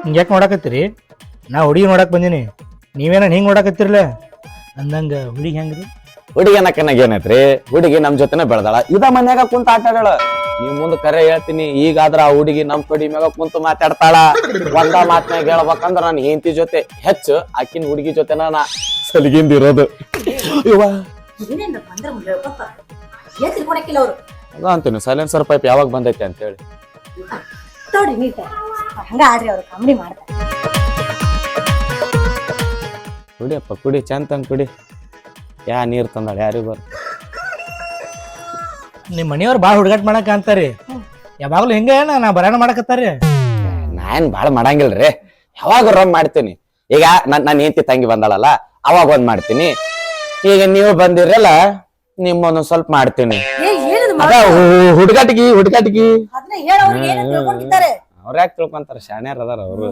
ಹಿಂಗ್ಯಾಕೆ ನೋಡಕತ್ತೀರಿ? ನಾ ಹುಡುಗಿ ನೋಡಕ್ ಬಂದೀನಿ, ನೀವೇನ ಹಿಂಗ್ ನೋಡಕತ್ತಿರ್ಲ ಅಂದಂಗ. ಹುಡುಗಿ ಹೆಂಗ್ರಿ? ಹುಡುಗಿ ಅನ್ನಕನಾಗ ಏನೈತ್ರಿ, ಹುಡುಗಿ ನಮ್ ಜೊತೆನೆ ಬೆಳ್ದಾಳ. ಇದ ಮನ್ಯಾಗ ಕುಂತ ಆಟ ಆಡಾಳ. ನೀವ್ ಮುಂದ್ ಕರೆ ಹೇಳ್ತೀನಿ, ಈಗಾದ್ರ ಆ ಹುಡುಗಿ ನಮ್ ತೊಡಿ ಮ್ಯಾಗ ಕುಂತ ಮಾತಾಡ್ತಾಳ. ಒಂದ ಮಾತ್ನಾಗ ಹೇಳ್ಬೇಕಂದ್ರ ನನ್ ಹೆಂಡತಿ ಜೊತೆ ಹೆಚ್ಚು ಆಕಿನ ಹುಡುಗಿ ಜೊತೆನ ನಾ ಸಲಿಗಿಂದಿರೋದು. ಅದ ಅಂತೀನಿ ಸೈಲೆನ್ಸರ್ ಪೈಪ್ ಯಾವಾಗ ಬಂದೈತೆ ಅಂತ ಹೇಳಿ. ಹಂಗ ಆಡ್ರಿ ಅವ್ರು ಕಾಮಿಡಿ ಮಾಡ್ತಾರೆ. ಕುಡಿಯಪ್ಪ ಕುಡಿ, ಚಂದ ಕುಡಿ. ನೀರ್ ತಂದಾಳ ಯಾರಿಗ ಬರ್. ನಿಮ್ ಮನಿಯವ್ರ ಬಾಳ ಹುಡುಗಾಟ ಮಾಡಕ್ ಅಂತಾರಿ. ಯಾವಾಗ್ಲೂ ಹಿಂಗ ಏನ ನಾ ಬರಾಣ ಮಾಡಕತ್ತಾರಿ. ನಾನ್ ಬಾಳ ಮಾಡಂಗಿಲ್ರಿ, ಯಾವಾಗ ರಂಗ್ ಮಾಡ್ತೀನಿ. ಈಗ ನನ್ನ ಹೆಂಡತಿ ತಂಗಿ ಬಂದಾಳಲ್ಲ, ಅವಾಗ ಒಂದ್ ಮಾಡ್ತೀನಿ. ಈಗ ನೀವು ಬಂದಿರಲ್ಲ, ನಿಮ್ಮೊಂದ್ ಸ್ವಲ್ಪ ಮಾಡ್ತೀನಿ. ಹುಡುಗಾಟಿಗಿ ಅವ್ರ ಯಾಕೆ ತಿಳ್ಕೊಂತಾರ, ಶಾಣ್ಯಾರ ಅದಾರ ಅವ್ರು.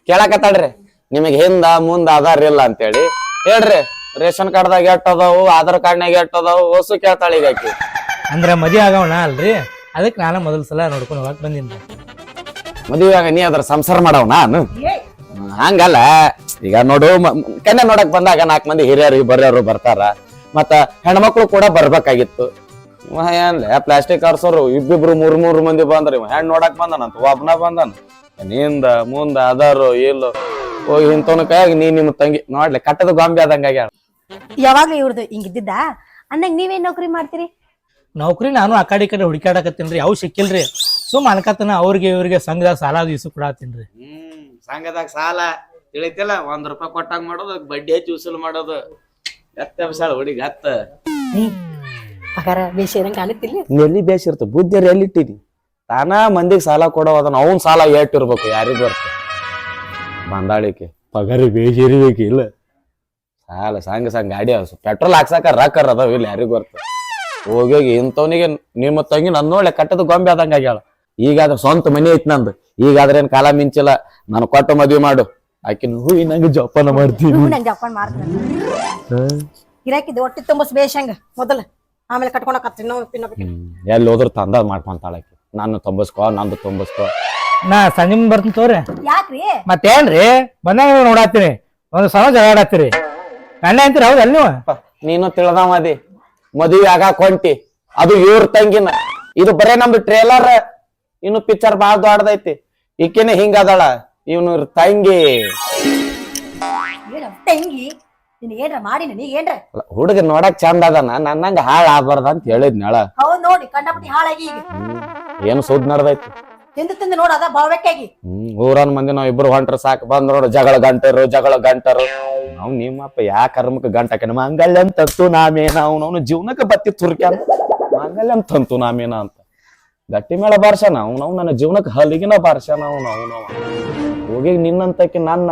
ಕೇಳಕತ್ತಾಳ್ರಿ ನಿಮಗ್ ಹಿಂದ ಮುಂದ ಆಧಾರ ಇಲ್ಲ ಅಂತೇಳಿ. ಹೇಳ್ರಿ ರೇಷನ್ ಕಾರ್ಡ್ದಾಗ ಎಟ್ ಅದಾವು, ಆಧಾರ್ ಕಾರ್ಡ್ನಾಗ ಎಟ್ ಅದಾವು, ಹೊಸು ಕೇಳ್ತಾಳ ಈಗ ಆಕಿ. ಅಂದ್ರ ಮದಿ ಆಗವಣ ಅಲ್ರಿ, ಅದಕ್ಕೆ ನಾನು ಮೊದಲ ಸಲ ನೋಡ್ಕೊಂಡು ಹೋಗಕ್ ಬಂದಿನಿ. ಮದುವೆಯಾಗ ನೀ ಅದ್ರ ಸಂಸಾರ ಮಾಡವ್ ನಾನು ಹಂಗಲ್ಲ. ಈಗ ನೋಡು, ಕನ್ಯಾ ನೋಡಕ್ ಬಂದಾಗ 4 ಮಂದಿ ಹಿರಿಯರು ಬರ್ಯಾರು ಬರ್ತಾರ, ಮತ್ತ ಹೆಣ್ಮಕ್ಳು ಕೂಡ ಬರ್ಬೇಕಾಗಿತ್ತು. ಏನ್ಲೆ ಪ್ಲಾಸ್ಟಿಕ್ ಆರ್ಸೋರು ಇಬ್ಬಿಬ್ರು 3 ಮಂದಿ ಬಂದ್ರಿ. ಹೆಣ್ ನೋಡಕ್ ಬಂದನಂತ ಒಬ್ನ ಬಂದನ. ನಿಂದ ಮುಂದ ಅದಾರು ಇಲ್ಲೋ ಹೋಗಿ ಇಂತವನ ಕೈಯಾಗ ನೀ ನಿಮ್ ತಂಗಿ ನೋಡ್ಲಿ ಕಟ್ಟದ ಗೊಂಬೆ ಆದಂಗ ಆಗ್ಯಾಳ. ಯಾವಾಗ್ಲೂ ಇವ್ರದ್ದು ಹಿಂಗಿದ್ದ ಅನ್ನಂಗ್ ನೀವೇನ್ ನೌಕರಿ ಮಾಡ್ತೀರಿ? ನೌಕರಿ ನಾನು ಆ ಕಡೆ ಈ ಕಡೆ ಹುಡುಕಾಡಕತ್ತೀನ್ರಿ, ಅವ್ ಸಿಕ್ಕಿಲ್ರಿ. ಸುಮ್ ಅನ್ಕತನ ಅವ್ರಿಗೆ ಇವ್ರಿಗೆ ಸಂಘದಾಗ ಸಾಲ ಇಸು ಕೊಡಾತೀನ್ರಿ. ಸಂಘದಾಗ ಸಾಲ ತಿಳಿತಿಲ್ಲ, 1 ರೂಪಾಯಿ ಕೊಟ್ಟಾಗ ಮಾಡೋದು, ಬಡ್ಡಿ ಹಚ್ಚಿ ಉಸುಲ್ ಮಾಡೋದು. ಎತ್ತ ಹುಡುಗಿ ಹತ್ತ ಪಗಾರ ಬೇಷ ಕಾಣುತ್ತಿಲ್ಲ. ಎಲ್ಲಿ ಬೇಸಿರ್ತ ಬುದ್ಧಿಯರ್ ಎಲ್ಲಿಟ್ಟಿನಿ? ತಾನ ಮಂದಿಗೆ ಸಾಲ ಕೊಡೋ ಅದನ್ನ ಅವ್ನ್ ಸಾಲ ಏಟಿರ್ಬೇಕು ಯಾರಿಗ್ ಬರ್ತ ಬಂದಾಳಿಕೆ ಪಗಾರಿ ಬೇಜಿರ್ಬೇಕು ಇಲ್ಲ ಸಾಲ ಸಂಗ ಗಾಡಿ ಪೆಟ್ರೋಲ್ ಹಾಕ್ಸಾಕ ರೊಕ್ಕ ಅದಾವ ಇಲ್ಲ ಯಾರಿಗ್ ಬರ್ತ ಹೋಗಿ ಇಂಥವ್ನಿಗೆ ನಿಮ್ಮ ತಂಗಿ ನನ್ ನೋಡ್ಲೆ ಕಟ್ಟದ ಗೊಂಬೆ ಆದಂಗ ಆಗ್ಯಾಳ. ಈಗಾದ್ರೆ ಸ್ವಂತ ಮನಿ ಐತಿ ನಂದು, ಈಗಾದ್ರೆ ಏನ್ ಕಾಲ ಮಿಂಚಿಲ್ಲ, ನಾನು ಕೊಟ್ಟು ಮದ್ವಿ ಮಾಡು ಆಕಿನ ಹೂವಿ ನಂಗೆ ಜೋಪಾನ ಮಾಡ್ತೀನಿ. ನಂಗೆ ಜಪಾನ್ ಮಾಡ್ತಾನೆ ಗಿರಾಕಿದ್ ಹೊಟ್ಟಿ ತುಂಬಸ್ ಬೇಷಂಗ ಮೊದಲ, ಆಮೇಲೆ ಕಟ್ಕೊಳಕತ್ತಿ ಎಲ್ಲಿ ಹೋದ್ರು ತಂದ ಮಾಡ್ಕೊಂತಾಳ ಆಕಿ. ನಾನು ತುಂಬಸ್ಕೋ ನಂದು ತುಂಬಸ್ಕೋ. ನಾ ಸಂಜೆ ಮುಂದೆ ಬರ್ತೀನಿ ತೋರಿ. ಯಾಕ್ರಿ ಮತ್ತೇನ್ರಿ ಬಂದಾಗ ನೋಡಾತ್ತೀರಿ ಒಂದು ಸಲ ಜಗಾಡತ್ತೀರಿ ಗಂಡ ಅಂತೀರಿ ಹೌದಲ್ಲ ನೀವು? ನೀನು ತಿಳ್ದಾಮದಿ ಮದುವೆ ಆಗಾಕ ಹೊಂಟಿ, ಅದು ಇವ್ರ ತಂಗಿನ. ಇದು ಬರೇ ನಮ್ದು ಟ್ರೇಲರ್, ಇನ್ನು ಪಿಕ್ಚರ್ ಬಾಳ ದೊಡ್ಡದೈತಿ. ಈಕೆನೆ ಹಿಂಗದಾಳ, ಇವನು ತಂಗಿ. ತಂಗಿ ನಿನ್ ಏನ್ರ ಮಾಡಿನ ನೀ ಏನ್ರ ಹುಡುಗ ನೋಡಕ್ ಚಂದ ಅದನ, ನನ್ನಂಗ ಹಾಳ ಆಗ್ಬಾರ್ದ ಅಂತ ಹೇಳಿದ್ನಳ. ಹೌದ್ ನೋಡಿ ಕಂಡಪಟ್ಟಿ ಹಾಳಾಗಿ ಈಗ ಏನು ಸುದ್ ನಡ್ದೈತಿ. ತಿಂದು ನೋಡ ಅದ ಬಾಳ್ಬೇಕಾಗಿ. ಊರನ್ ಮಂದಿ ನಾವ್ ಇಬ್ರು ಹೊಂಟ್ರ ಸಾಕು, ಬಂದ್ ನೋಡು ಜಗಳ ಗಂಟರು. ನಾವ್ ನಿಮ್ಮಪ್ಪ ಯಾ ಕರ್ಮಕ್ಕೆ ಗಂಟಕ್ಕೆ ಮಂಗಲ್ಯ ಅಂತಂತು ನಾಮೇನ, ಅವನವನು ಜೀವನಕ್ಕೆ ಬತ್ತಿ ತುರ್ಕ್ಯಾನ ಮಂಗಲ್ಯ ಅಂತಂತು ನಾಮೇನ ಅಂತ ಗಟ್ಟಿ ಮೇಳ ಬಾರ್ಸನ ಅವ್ನವ್ ನನ್ನ ಜೀವನಕ್ಕೆ ಹಲಿಗಿನ ಬಾರ್ಸನ ಅವ್ನವ್ ಹೋಗಿ ನಿನ್ನಂತಕ್ಕೆ ನನ್ನ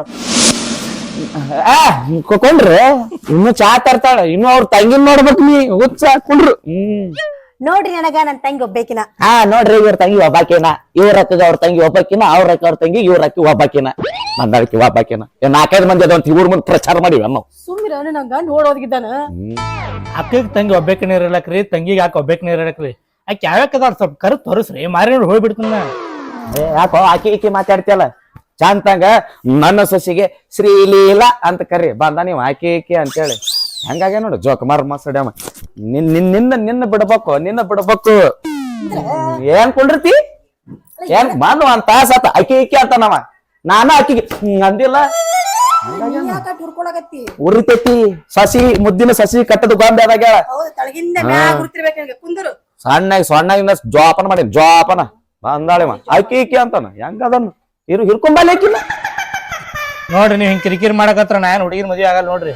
ಕೊಂಡ್ರೆ ಇನ್ನು ಚಾ ತರ್ತಾಳ, ಇನ್ನು ಅವ್ರ ತಂಗಿನ ನೋಡ್ಬೇಕು ನೀ ಹುಚ್ಚ ಕುಂಡ್ರು. ನೋಡ್ರಿ ನನಗ ನನ್ ತಂಗಿ ಒಬ್ಬೇಕಿನ. ನೋಡ್ರಿ ಇವ್ರ ತಂಗಿ ಒಬ್ಬಾಕಿನ, ಇವ್ರ ಅಕ್ಕಗ ಅವ್ರ ತಂಗಿ ಒಬ್ಬಾಕಿನ, ಅವ್ರ ಅಕ್ಕ ಅವ್ರ ತಂಗಿ ಇವ್ರ ಅಕ್ಕಿ ಒಬ್ಬಾಕಿನ, ಮಂದಾಳಕಿ ಒಬ್ಬಾಕಿನ. 4-5 ಮಂದಿ ಅದ ಊರ್ ಮುಂದೆ ಪ್ರಚಾರ ಮಾಡಿವಿ ಅನ್ನೋ ಸುಮ್ಮಿರ ನಂಗ ನೋಡೋದ್ಗಿದ್ದಾನ. ಅಕ್ಕಗ್ ತಂಗಿ ಒಬ್ಬೇಕನೇ ಇರಲಕ್ರಿ, ತಂಗಿಗೆ ಯಾಕೆ ಒಬ್ಬೇಕನೇ ಇರಲಕ್ರಿ? ಆಕೆ ಯಾವ್ಯಾಕದಾರ ಸ್ವಲ್ಪ ಕರು ತೋರಿಸ್ರಿ, ಮಾರಿ ನೋಡಿ ಹೋಗ್ಬಿಡ್ತಾನ. ಯಾಕೋ ಆಕಿ ಮಾತಾಡ್ತಿಯಲ್ಲ ಚಂತಂಗ. ನನ್ನ ಸೊಸಿಗೆ ಶ್ರೀಲೀಲಾ ಅಂತ ಕರಿ ಬಂದ ನೀವು ಆಕಿ ಅಂತೇಳಿ ಹಂಗಾಗೆ ನೋಡು ಜೋಕ್ ಮಾರ್ ಮಸಡ್ಯಾಮ. ನಿನ್ನ ಬಿಡ್ಬೇಕು ಏನ್ ಕೊಂಡಿರ್ತಿ ಏನ್ ಬಂದು ಒಂದ್ ತಾಸ ಆತ ಅಕ್ಕಿ ಅಂತ ನಾವ ನಾನ ಅಕ್ಕಿಗೆ ಅಂದಿಲ್ಲ. ಉರಿತೈತಿ ಸಸಿ ಮುದ್ದಿನ ಸಸಿ ಕಟ್ಟದ ಗೊಂಬೆ ಅದಾಗ ಸಣ್ಣಗಿಂದ ಜೋಪಾನ ಮಾಡಿ ಜೋಪಾನ ಬಂದಾಳೆ ಅಕ್ಕಿ ಅಂತಾನ ಹೆಂಗದನ್ನು ಹಿರ್ಕೊಂಬಾಕಿಲ್ಲ. ನೋಡ್ರಿ ನೀವ್ ಹಿಂಗ್ ಕಿರಿಕಿರಿ ಮಾಡಕತ್ರ ನಾ ಏನ್ ಹುಡುಗಿನ ಮದ್ವೆ ಆಗಲ್ಲ ನೋಡ್ರಿ.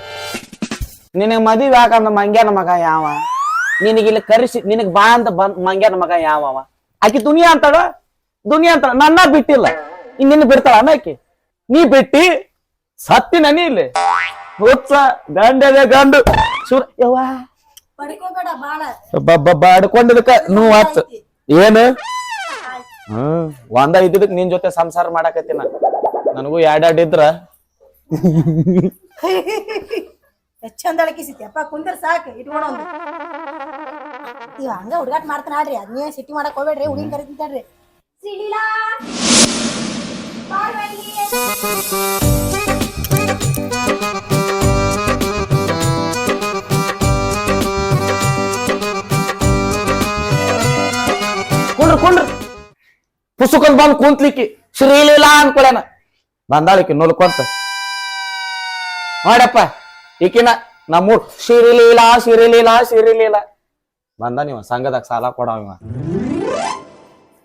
ನಿನಗ್ ಮದ್ವೆ ಆಗಂದ ಮಂಗ್ಯಾನ ಮಗ ಯಾವ, ನಿನಗಿಲ್ಲಿ ಕರೆಸಿ ನಿನಗ್ ಬಾ ಅಂತ ಮಂಗ್ಯಾನ ಮಗ ಯಾವ? ಆಕಿ ದುನಿಯಾ ಅಂತಾಳ ನನ್ನ ಬಿಟ್ಟಿಲ್ಲ, ನಿನ್ನ ಬಿಡ್ತಾಳ ಅನ್ನ ಆಕಿ. ನೀ ಬಿಟ್ಟಿ ಸತ್ತಿ ನನಿ ಇಲ್ಲಿ ಹುಚ್ಚ ಗಂಡದ ಗಂಡು ಸುರ ಯವ್ವ ಬಾಡ್ಕೊಂಡಿದಕ್ಕ ನೀವು ಆತ್ ಏನು ಒಂದ ಇದ್ದಿದ್ದಕ್ ನಿನ್ ಜೊತೆ ಸಂಸಾರ ಮಾಡಾಕತ್ತೀನ. ನನಗೂ ಇದ್ರ ಚಂದ ಅಳಕಿಸಿತ್ಯಪ್ಪ ಕುಂದ್ರ ಸಾಕು ಇಟ್ಕೊಳೋ ಇವ ಹಂಗ ಹುಡುಗಾಟ ಮಾಡ್ತಾನ ಆಡ್ರಿ. ಅದ್ನೇ ಸಿಟಿ ಮಾಡಕ್ ಹೋಗ್ಬೇಡ್ರಿ, ಹುಡುಗಿನ ಕರಿತಿದ್ದಾಡ್ರಿ. ಕುಂಡ್ರ ಪುಸ್ತಕಲ್ ಬಂದ್ ಕುಂತ್ಲಿಕ್ಕಿ ಶ್ರೀಲೀಲಾ ಅನ್ಕೊಳೇನ ಬಂದಾಳಿಕಿ ನೋಡ್ಕೊಂತ ಮಾಡಪ್ಪ ಈಕಿನ ನಮ್ಮೂರ್ ಶ್ರೀಲೀಲಾ ಬಂದ ನೀವ ಸಂಘದಾಗ ಸಾಲ ಕೊಡವ.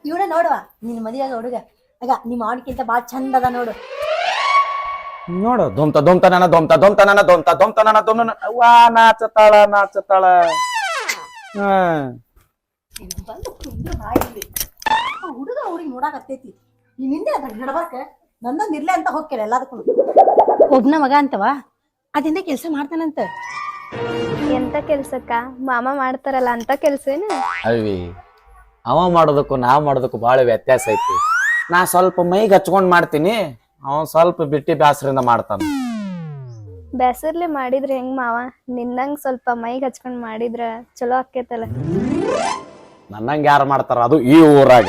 ಇವನ ನೋಡುವ ನಿನ್ ಮದುವೆಯಾಗ ಹುಡುಗ ಆಗ ನಿಮ್ಮ ಅವನಕ್ಕಿಂತ ಬಾಳ ಚಂದ ಅದ ನೋಡು. ನೋಡು ದೊಮ್ತ ನಾಚತಾಳ ಹುಡುಗ ಹುಡುಗಿ ನೋಡಾಕತ್ತೈತಿ ನಿಂದೆ ನಡಬಾರ್ಕ ನಂದೊಂದ್ ಇರ್ಲೆ ಅಂತ ಹೋಗ್ಕೇಳ ಎಲ್ಲದಕ್ಕೂ. ಒಬ್ನ ಮಗ ಅಂತವ ಅದಿಂದ ಕೆಲ್ಸ ಮಾಡ್ತಾನಂತ. ಎಂತ ಕೆಲ್ಸಕ್ಕ ಮಾಮ ಮಾಡ್ತಾರಲ್ಲ ಅಂತ ಕೆಲ್ಸ ಏನು? ಅವಿ ಅವ ಮಾಡೋದಕ್ಕೂ ನಾವ್ ಮಾಡೋದಕ್ಕೂ ಬಾಳ ವ್ಯತ್ಯಾಸ ಐತಿ. ನಾ ಸ್ವಲ್ಪ ಮೈಗೆ ಹಚ್ಕೊಂಡ್ ಮಾಡ್ತೀನಿ, ಅವ ಸ್ವಲ್ಪ ಬಿಟ್ಟಿ ಬ್ಯಾಸರಿಂದ ಮಾಡ್ತಾನ. ಬ್ಯಾಸರ್ಲೆ ಮಾಡಿದ್ರೆ ಹೆಂಗ್ ಮಾವ? ನಿನ್ನಂಗ್ ಸ್ವಲ್ಪ ಮೈಗ್ ಹಚ್ಕೊಂಡ್ ಮಾಡಿದ್ರ ಚಲೋ ಆಕೇತಲ್ಲ. ನನ್ನಂಗ ಯಾರು ಮಾಡ್ತಾರ ಅದು ಈ ಊರಾಗ?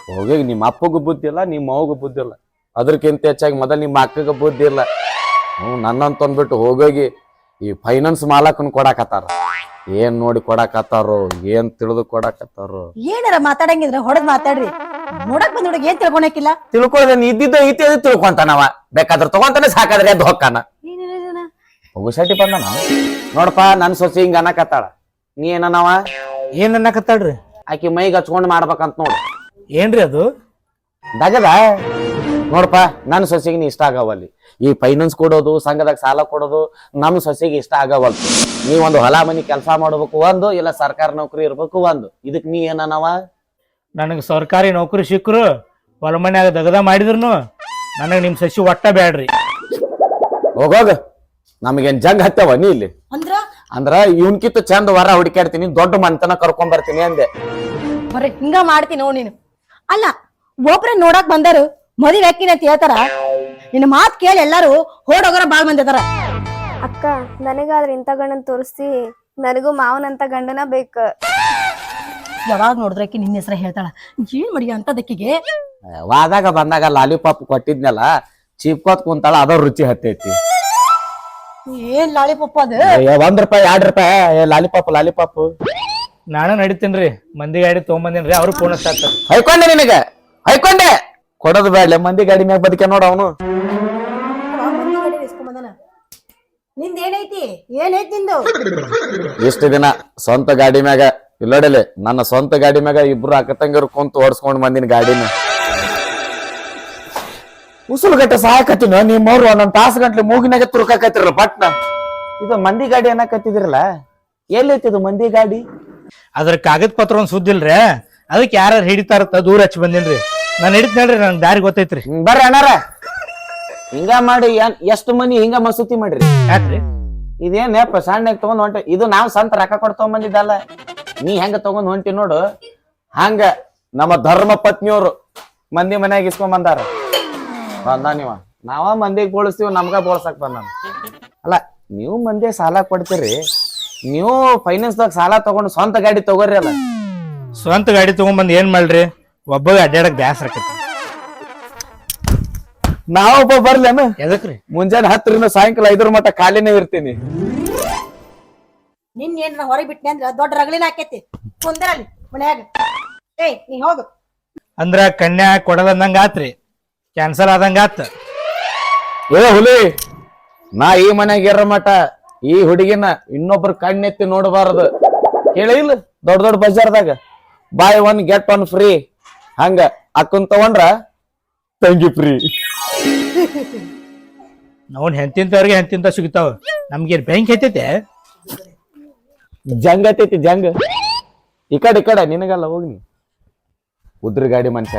ಹೋಗಿ ನಿಮ್ಮ ಅಪ್ಪಗೂ ಬುದ್ಧಿ ಇಲ್ಲ, ನಿಮ್ಮ ಅವ್ಗೂ ಬುದ್ಧಿ ಇಲ್ಲ, ಅದ್ರಕ್ಕಿಂತ ಹೆಚ್ಚಾಗಿ ಮೊದಲ್ ನಿಮ್ಮ ಅಕ್ಕಗ ಬುದ್ಧಿ ಇಲ್ಲ. ನನ್ನಂತ ಅಂದ್ಬಿಟ್ಟು ಹೋಗೋಗಿ ಈ ಫೈನಾನ್ಸ್ ಮಾಲಕನ್ ಕೊಡಾಕತ್ತಾರ. ಏನ್ ನೋಡಿ ಕೊಡಾಕತ್ತಾರೋ, ಏನ್ ತಿಳಿದು ಕೊಡಾಕತ್ತಾರೋ. ಏನಾರ ಮಾತಾಡಂಗಿದ್ರ ಹೊಡೆದ್ ಮಾತಾಡ್ರಿ. ನೋಡಕ್ ಬಂದ್ ಹುಡುಗ ಏನ್ ತಿಳ್ಕೊಳಕಿಲ್ಲ. ತಿಳ್ಕೊಳ್ದೆ ಇದ್ದಿದ್ದ ತಿಳ್ಕೊಂತಾನವ, ಬೇಕಾದ್ರ ತಗೊಂತಾನೆ ಸಾಕಾದ್ರೆ ಎದ್ದು ಹೊಕ್ಕಾನ. ಹೋಗುಸಟಿ ಬಂದನ ನೋಡಪ್ಪ ನನ್ ಸೊಸಿ ಹಿಂಗ ಅನ್ನಕತ್ತಾಳ, ನೀ ಏನವ ಏನ್ ಅನ್ನಕತ್ತಾಳ್ರಿ? ಆಕಿ ಮೈಗೆ ಹಚ್ಕೊಂಡ್ ಮಾಡ್ಬೇಕಂತ ನೋಡು. ಏನ್ರಿ ಅದು ದಗದ ನೋಡಪ್ಪ ನನ್ ಸೊಸಿಗೆ ನೀ ಇಷ್ಟ ಆಗವಲ್ಲಿ. ಈ ಫೈನಾನ್ಸ್ ಕೊಡೋದು, ಸಂಘದಾಗ ಸಾಲ ಕೊಡೋದು ನಮ್ ಸೊಸಿಗೆ ಇಷ್ಟ ಆಗವಲ್ತು. ನೀ ಒಂದು ಹೊಲ ಮನಿ ಕೆಲಸ ಮಾಡ್ಬೇಕು ಒಂದು, ಇಲ್ಲ ಸರ್ಕಾರ ನೌಕರಿ ಇರ್ಬೇಕು ಒಂದು. ಇದಕ್ ನೀ ಏನವ? ನನಗೆ ಸರ್ಕಾರಿ ನೌಕರಿ ಸಿಕ್ಕರು ಹೊಲ ಮನ್ಯಾಗ ದಗದ ಮಾಡಿದ್ರು ನನಗೆ ನಿಮ್ಮ ಸಸಿ ಒಟ್ಟ ಬ್ಯಾಡ್ರಿ. ಹೋಗೋಗ ನಮಗೇನ್ ಜಗ್ ಹತ್ತವ ನೀ ಇಲ್ಲಿ ಅಂದ್ರ ಇವನ್ಕಿತ್ತು ಚಂದ ವರ ಹುಡುಕಾಡ್ತೀನಿ, ದೊಡ್ಡ ಮನ್ತನ ಕರ್ಕೊಂಡ್ ಬರ್ತೀನಿ ಅಂದೆ. ಬರ್ರಿ ಹಿಂಗ ಮಾಡ್ತೀನಿ ನೋಡ್ ನೀನು. ಅಲ್ಲ ಒಬ್ರ ನೋಡಕ್ ಬಂದರು ಮದುವೆ ಹಾಕಿನ ಅಂತ ಹೇಳ್ತಾರ, ನಿನ್ನ ಮಾತ್ ಕೇಳಿ ಎಲ್ಲಾರು ಹೋಡೋಗರ ಬಾಳ್ ಮಂದಿದಾರ. ಅಕ್ಕ ನನಗಾದ್ರೆ ಇಂಥ ಗಂಡನ್ ತೋರಿಸ್ತಿ, ನನಗೂ ಮಾವನಂತ ಗಂಡನ ಬೇಕ. ಯಾವಾಗ ನೋಡಿದ್ರಕಿ ನಿನ್ನ ಹೆಸರ ಹೇಳ್ತಾಳ, ಏನ್ ಮಡಿಯ ಅಂತದಕ್ಕಿಗೆ. ವಾದಾಗ ಬಂದಾಗ ಲಾಲಿಪಾಪ್ ಕೊಟ್ಟಿದ್ನಲ್ಲ, ಚೀಪ್ಕೋತ್ ಕುಂತಾಳ, ಅದ ರುಚಿ ಹತ್ತೈತಿ. ಏನ್ ಲಾಲಿಪಾಪ್ ಅದು? ₹1 ₹2 ಲಾಲಿಪಾಪ್. ನಾನು ನಡಿತೀನ್ರಿ, ಮಂದಿ ಗಾಡಿ ತೊಗೊಂಬಂದಿನ್ರಿ, ಅವ್ರು ಫೋನ್ ಹಚ್ಚಾರ. ಹೈಕೊಂಡೆ ನಿನಗ ಹೈಕೊಂಡೆ ಕೊಡೋದು ಬೇಡ, ಮಂದಿ ಗಾಡಿ ಮ್ಯಾಗ ಬದುಕೆ ನೋಡ ಅವನು. ನಿಂದ ಏನೈತಿ ಏನೈತಿ ನಿಂದು? ಇಷ್ಟ ದಿನ ಸ್ವಂತ ಗಾಡಿ ಮ್ಯಾಗ ಇಲ್ಲಡಲೆ, ನನ್ನ ಸ್ವಂತ ಗಾಡಿ ಮ್ಯಾಗ ಇಬ್ರು ಅಕ್ಕತಂಗಿರು ಕುಂತು ಓಡಿಸ್ಕೊಂಡ್ ಬಂದಿನ ಗಾಡಿನ. ಉಸುಲುಗಟ್ಟೆ ಸಾಕತ್ತೀನ ನಿಮ್ಮವ್ರು ಒಂದೊಂದ್ ತಾಸು ಗಂಟ್ಲೆ ಮೂಗಿನಾಗ ತುರ್ಕಾಕತ್ತಿರಲ್ಲ ಪಟ್ನ. ಇದು ಮಂದಿ ಗಾಡಿ ಅನ್ನಕತ್ತಿದಿರಲ್ಲ, ಎಲ್ಲೈತಿದು ಮಂದಿ ಗಾಡಿ? ಅದ್ರ ಕಾಗದ ಪತ್ರ ಒಂದ್ ಸುದ್ದಿಲ್ರಿ, ಅದಕ್ಕೆ ಯಾರು ಹಿಡಿತಾರತ್ತ ದೂರ ಹಚ್ಚಿ ಬಂದಿನ್ರಿ. ನಾನು ಹಿಡಿದ್ನಲ್ರಿ, ನನ್ ದಾರಿ ಗೊತ್ತೈತ್ರಿ. ಬರ್ರಿ ಅಣ್ಣಾರ, ಹಿಂಗ ಮಾಡಿ ಎಷ್ಟು ಮನಿ ಹಿಂಗ ಮಸೂತಿ ಮಾಡ್ರಿ. ಯಾಕ್ರಿ? ಇದೇನಪ್ಪ ಸಣ್ಣಗ್ ತಗೊಂಡ್ ಹೊಂಟಿ, ಇದು ನಾವ್ ಸ್ವಂತ ರೊಕ್ಕ ಕೊಡ್ ತಗೊಂಬಂದಿದ್ದಲ್ಲ, ನೀ ಹೆಂಗ ತಗೊಂಡ್ ಹೊಂಟಿ ನೋಡು. ಹಂಗ ನಮ್ಮ ಧರ್ಮ ಪತ್ನಿಯವರು ಮಂದಿ ಮನ್ಯಾಗ ಇಸ್ಕೊಂಡ್ ಬಂದಾರ. ಬಂದ ನೀವ ನಾವ ಮಂದಿಗೆ ಬೋಳಿಸ್ತೀವಿ, ನಮ್ಗ ಬೋಳ್ಸಕ್ ಬಂದ. ಅಲ್ಲ ನೀವು ಮಂದಿ ಸಾಲ ಕೊಡ್ತೀರಿ, ನೀವು ಫೈನಾನ್ಸ್ದಾಗ ಸಾಲ ತಗೊಂಡು ಸ್ವಂತ ಗಾಡಿ ತಗೋರಿ. ಅಲ್ಲ ಸ್ವಂತ ಗಾಡಿ ತಗೊಂಬಂದ್ ಏನ್ ಮಾಡ್ರಿ, ಒಬ್ಬ ಅಡ್ಡಾಡಕ್ ಬ್ಯಾಸರ ಆಕೈತಿ. ನಾವೊಬ್ಬ ಬರ್ಲೇನ? ಎದಕ್ರಿ? ಮುಂಜಾನೆ 10ರಿಂದ ಸಾಯಂಕಾಲ 5 ಮಟ್ಟ ಖಾಲಿನೇ ಇರ್ತೀನಿ. ನಿನ್ ಏನ್ರ ಹೊರಗೆ ಬಿಟ್ನಿ ಅಂದ್ರ ದೊಡ್ಡ ರಗಳಿನ ಆಕೇತಿ. ಕುಂದರಲ್ಲಿ ಮನ್ಯಾಗ. ಏಯ್ ನೀ ಹೋಗು. ಅಂದ್ರ ಕನ್ಯಾ ಕೊಡದಂಗ ಆತ್ರಿ, ಕ್ಯಾನ್ಸಲ್ ಆದಂಗ ಆತ. ಏ ಹುಲಿ, ನಾ ಈ ಮನ್ಯಾಗ ಇರೋ ಮಟ ಈ ಹುಡುಗಿನ ಇನ್ನೊಬ್ರು ಕಣ್ಣೆತ್ತಿ ನೋಡಬಾರದು ಹೇಳಿ ಇಲ್ಲ. ದೊಡ್ಡ ದೊಡ್ಡ ಬಜಾರ್ದಾಗ ಬೈ 1 get 1 ಫ್ರೀ, ಹಂಗ ಅಕ್ಕನ್ ತಗೊಂಡ್ರ ತಂಗಿ ಫ್ರೀ. ನಾವ್ ಹೆಂತಿಂತವ್ರಿಗೆ ಹೆಂತಿಂತ ಸಿಗ್ತಾವ, ನಮ್ಗೇನ್ ಬ್ಯಾಂಕ್ ಐತೈತೆ? ಜಂಗ್ ಐತೈತಿ ಜಂಗ್. ಈ ಕಡೆ ನಿನಗಲ್ಲ, ಹೋಗ್ನಿ ಉದ್ರ ಗಾಡಿ ಮನುಷ್ಯ.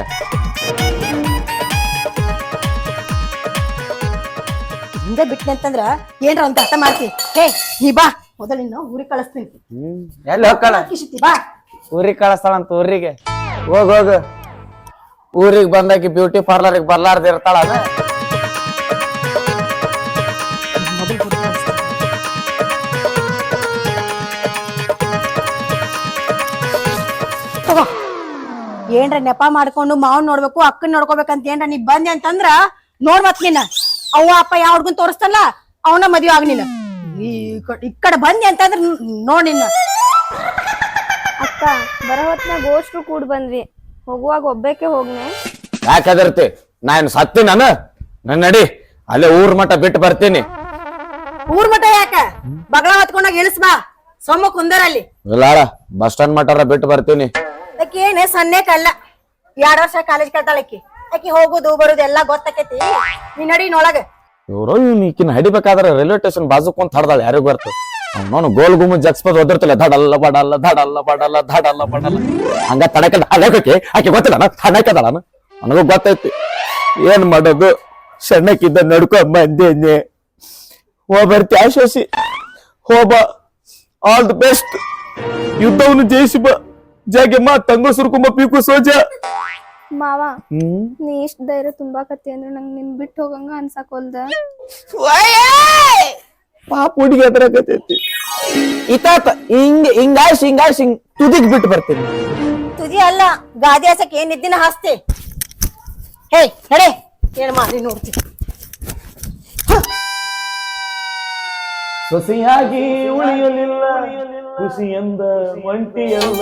ಹಿಂಗ ಬಿಟ್ನಿ ಅಂತಂದ್ರ ಏನ್ರ ಒಂದ್ ಅರ್ಥ ಮಾಡ್ತಿ. ಹೇ ನೀ ಬಾ, ಮೊದಲು ನಿನ್ನ ಊರಿಗೆ ಕಳಿಸ್ತೀನಿ. ಎಲ್ಲಿ ಹೋಗ್ಕಳ? ಬಾ ಊರಿಗೆ ಕಳಿಸ್ತಾಳಂತ. ಊರಿಗೆ ಹೋಗ, ಊರಿಗೆ ಬಂದಾಕಿ ಬ್ಯೂಟಿ ಪಾರ್ಲರ್ಗೆ ಬರ್ಲಾರ್ದ ಇರ್ತಾಳ. ತಗೋ, ಏನ್ರ ನೆಪ ಮಾಡ್ಕೊಂಡು ಮಾವನ್ ನೋಡ್ಬೇಕು, ಅಕ್ಕನ್ ನೋಡ್ಕೋಬೇಕಂತ ಏನ್ರ ನೀ ಬಂದೆ ಅಂತಂದ್ರ ನೋಡ್ ಮತ್ ನಿನ್ನ ಅವ್ವ ಅಪ್ಪ ಯಾವ ಹುಡ್ಗನ್ ತೋರಿಸ್ತಲ್ಲ ಅವನ ಮದ್ವೆ ಆಗ್ನಿಲ್ಲ. ಈ ಕಡೆ ಬಂದೆ ಅಂತಂದ್ರ ನೋಡ್ ನಿನ್ನ. ಅಕ್ಕ ಬರೋ ಹೊತ್ನಾಗ ಗೋಷ್ಟ್ರು ಕೂಡ್ ಬಂದ್ವಿ, ಹೋಗುವಾಗ ಒಬ್ಬೇಕೆ ಹೋಗ್ನೆ. ಯಾಕದರ್ತಿ ನಾನು ಸತ್ತಿ ನನ್ನ ನಡಿ ಅಲ್ಲೇ ಊರ್ ಮಠ ಬಿಟ್ಟು ಬರ್ತೀನಿ. ಊರ್ ಮಠ ಯಾಕ? ಬಗಳ ಹೊತ್ಕೊಂಡಾಗ ಇಳಿಸ್ ಬಾ, ಸೊಮ್ಮ ಕುಂದರಲ್ಲಿ. ಇಲ್ಲ ಬಸ್ ಸ್ಟಾಂಡ್ ಮಠರ ಬಿಟ್ಟು ಬರ್ತೀನಿ. ಆಕಿ ಏನೇ ಸಣ್ಣಕಲ್ಲ, 2 ವರ್ಷ ಕಾಲೇಜ್ ಕಳ್ತಾಳಕಿ. ಆಕಿ ಹೋಗುದು ಬರುದು ಎಲ್ಲಾ ಗೊತ್ತಾಕೈತಿ. ನೀ ನಡಿ ನೊಳಗ. ಇವ್ರು ಈಕಿನ ಹಡಿಬೇಕಾದ್ರೆ ರೈಲ್ವೆ ಸ್ಟೇಷನ್ ಬಾಜು ಕುಂತ ಹಡ್ದಾಳ, ಯಾರಿಗ ಬರ್ತ ನಾನು ಗೋಲ್ ಗುಮ್ಮು ಜಗ್ಸ್ಪದ್ ಓದಿರ್ತಿಲ್ಲ, ಧಡಲ್ಲ ಬಡಲ್ಲ ಧಡಲ್ಲ ಬಡಲ್ಲ ಧಡಲ್ಲ ಬಡಲ್ಲ ಹಂಗ ತಡಕ ಅಲ್ಲಕ್ಕೆ ಆಕೆ ಗೊತ್ತಿಲ್ಲ ತಡಕದಳ. ನನಗೂ ಗೊತ್ತೈತಿ ಏನ್ ಮಾಡೋದು. ಸಣ್ಣಕ್ಕಿದ್ದ ನಡ್ಕೊಂಡ್ ಬಂದೇನೆ. ಹೋಗ್ಬರ್ತಿ ಆಶೋಸಿ, ಹೋಬ, ಆಲ್ ದಿ ಬೆಸ್ಟ್. ಯುದ್ಧವನ್ನು ಜಯಿಸಿ ಬಾ, ಜಾಗೆಮ್ಮ ತಂಗು ಸುರ್ಕುಂಬ ಪೀಕು ಸೋಜ. ಮಾವ ನೀ ಇಷ್ಟ ಧೈರ್ಯ ತುಂಬಾಕತ್ತಿ ಅಂದ್ರೆ ನಂಗ್ ನಿನ್ ಬಿಟ್ಟು ಹೋಗಂಗ ಅನ್ಸಾಕೊಲ್ದ. ಪಾಪ ಹುಡುಗಿ ಎದರಕತೈತಿ. ಇತಾತ ಹಿಂಗಾಶ್ ತುದಿಗ್ ಬಿಟ್ಟು ಬರ್ತೀನಿ. ತುದಿ ಅಲ್ಲ, ಗಾದಿ ಹಾಸಕ್ ಏನ್ ಇದ್ದಿನ ಹಾಸ್ತಿ. ಹೇ ನಡೆ, ಏನ್ ಮಾಡಿ ನೋಡ್ತಿ. ಸೊಸೆಯಾಗಿ ಉಳಿಯಲಿಲ್ಲ, ಖುಷಿಯಿಂದ ಒಂಟಿಯಲ್ಲ.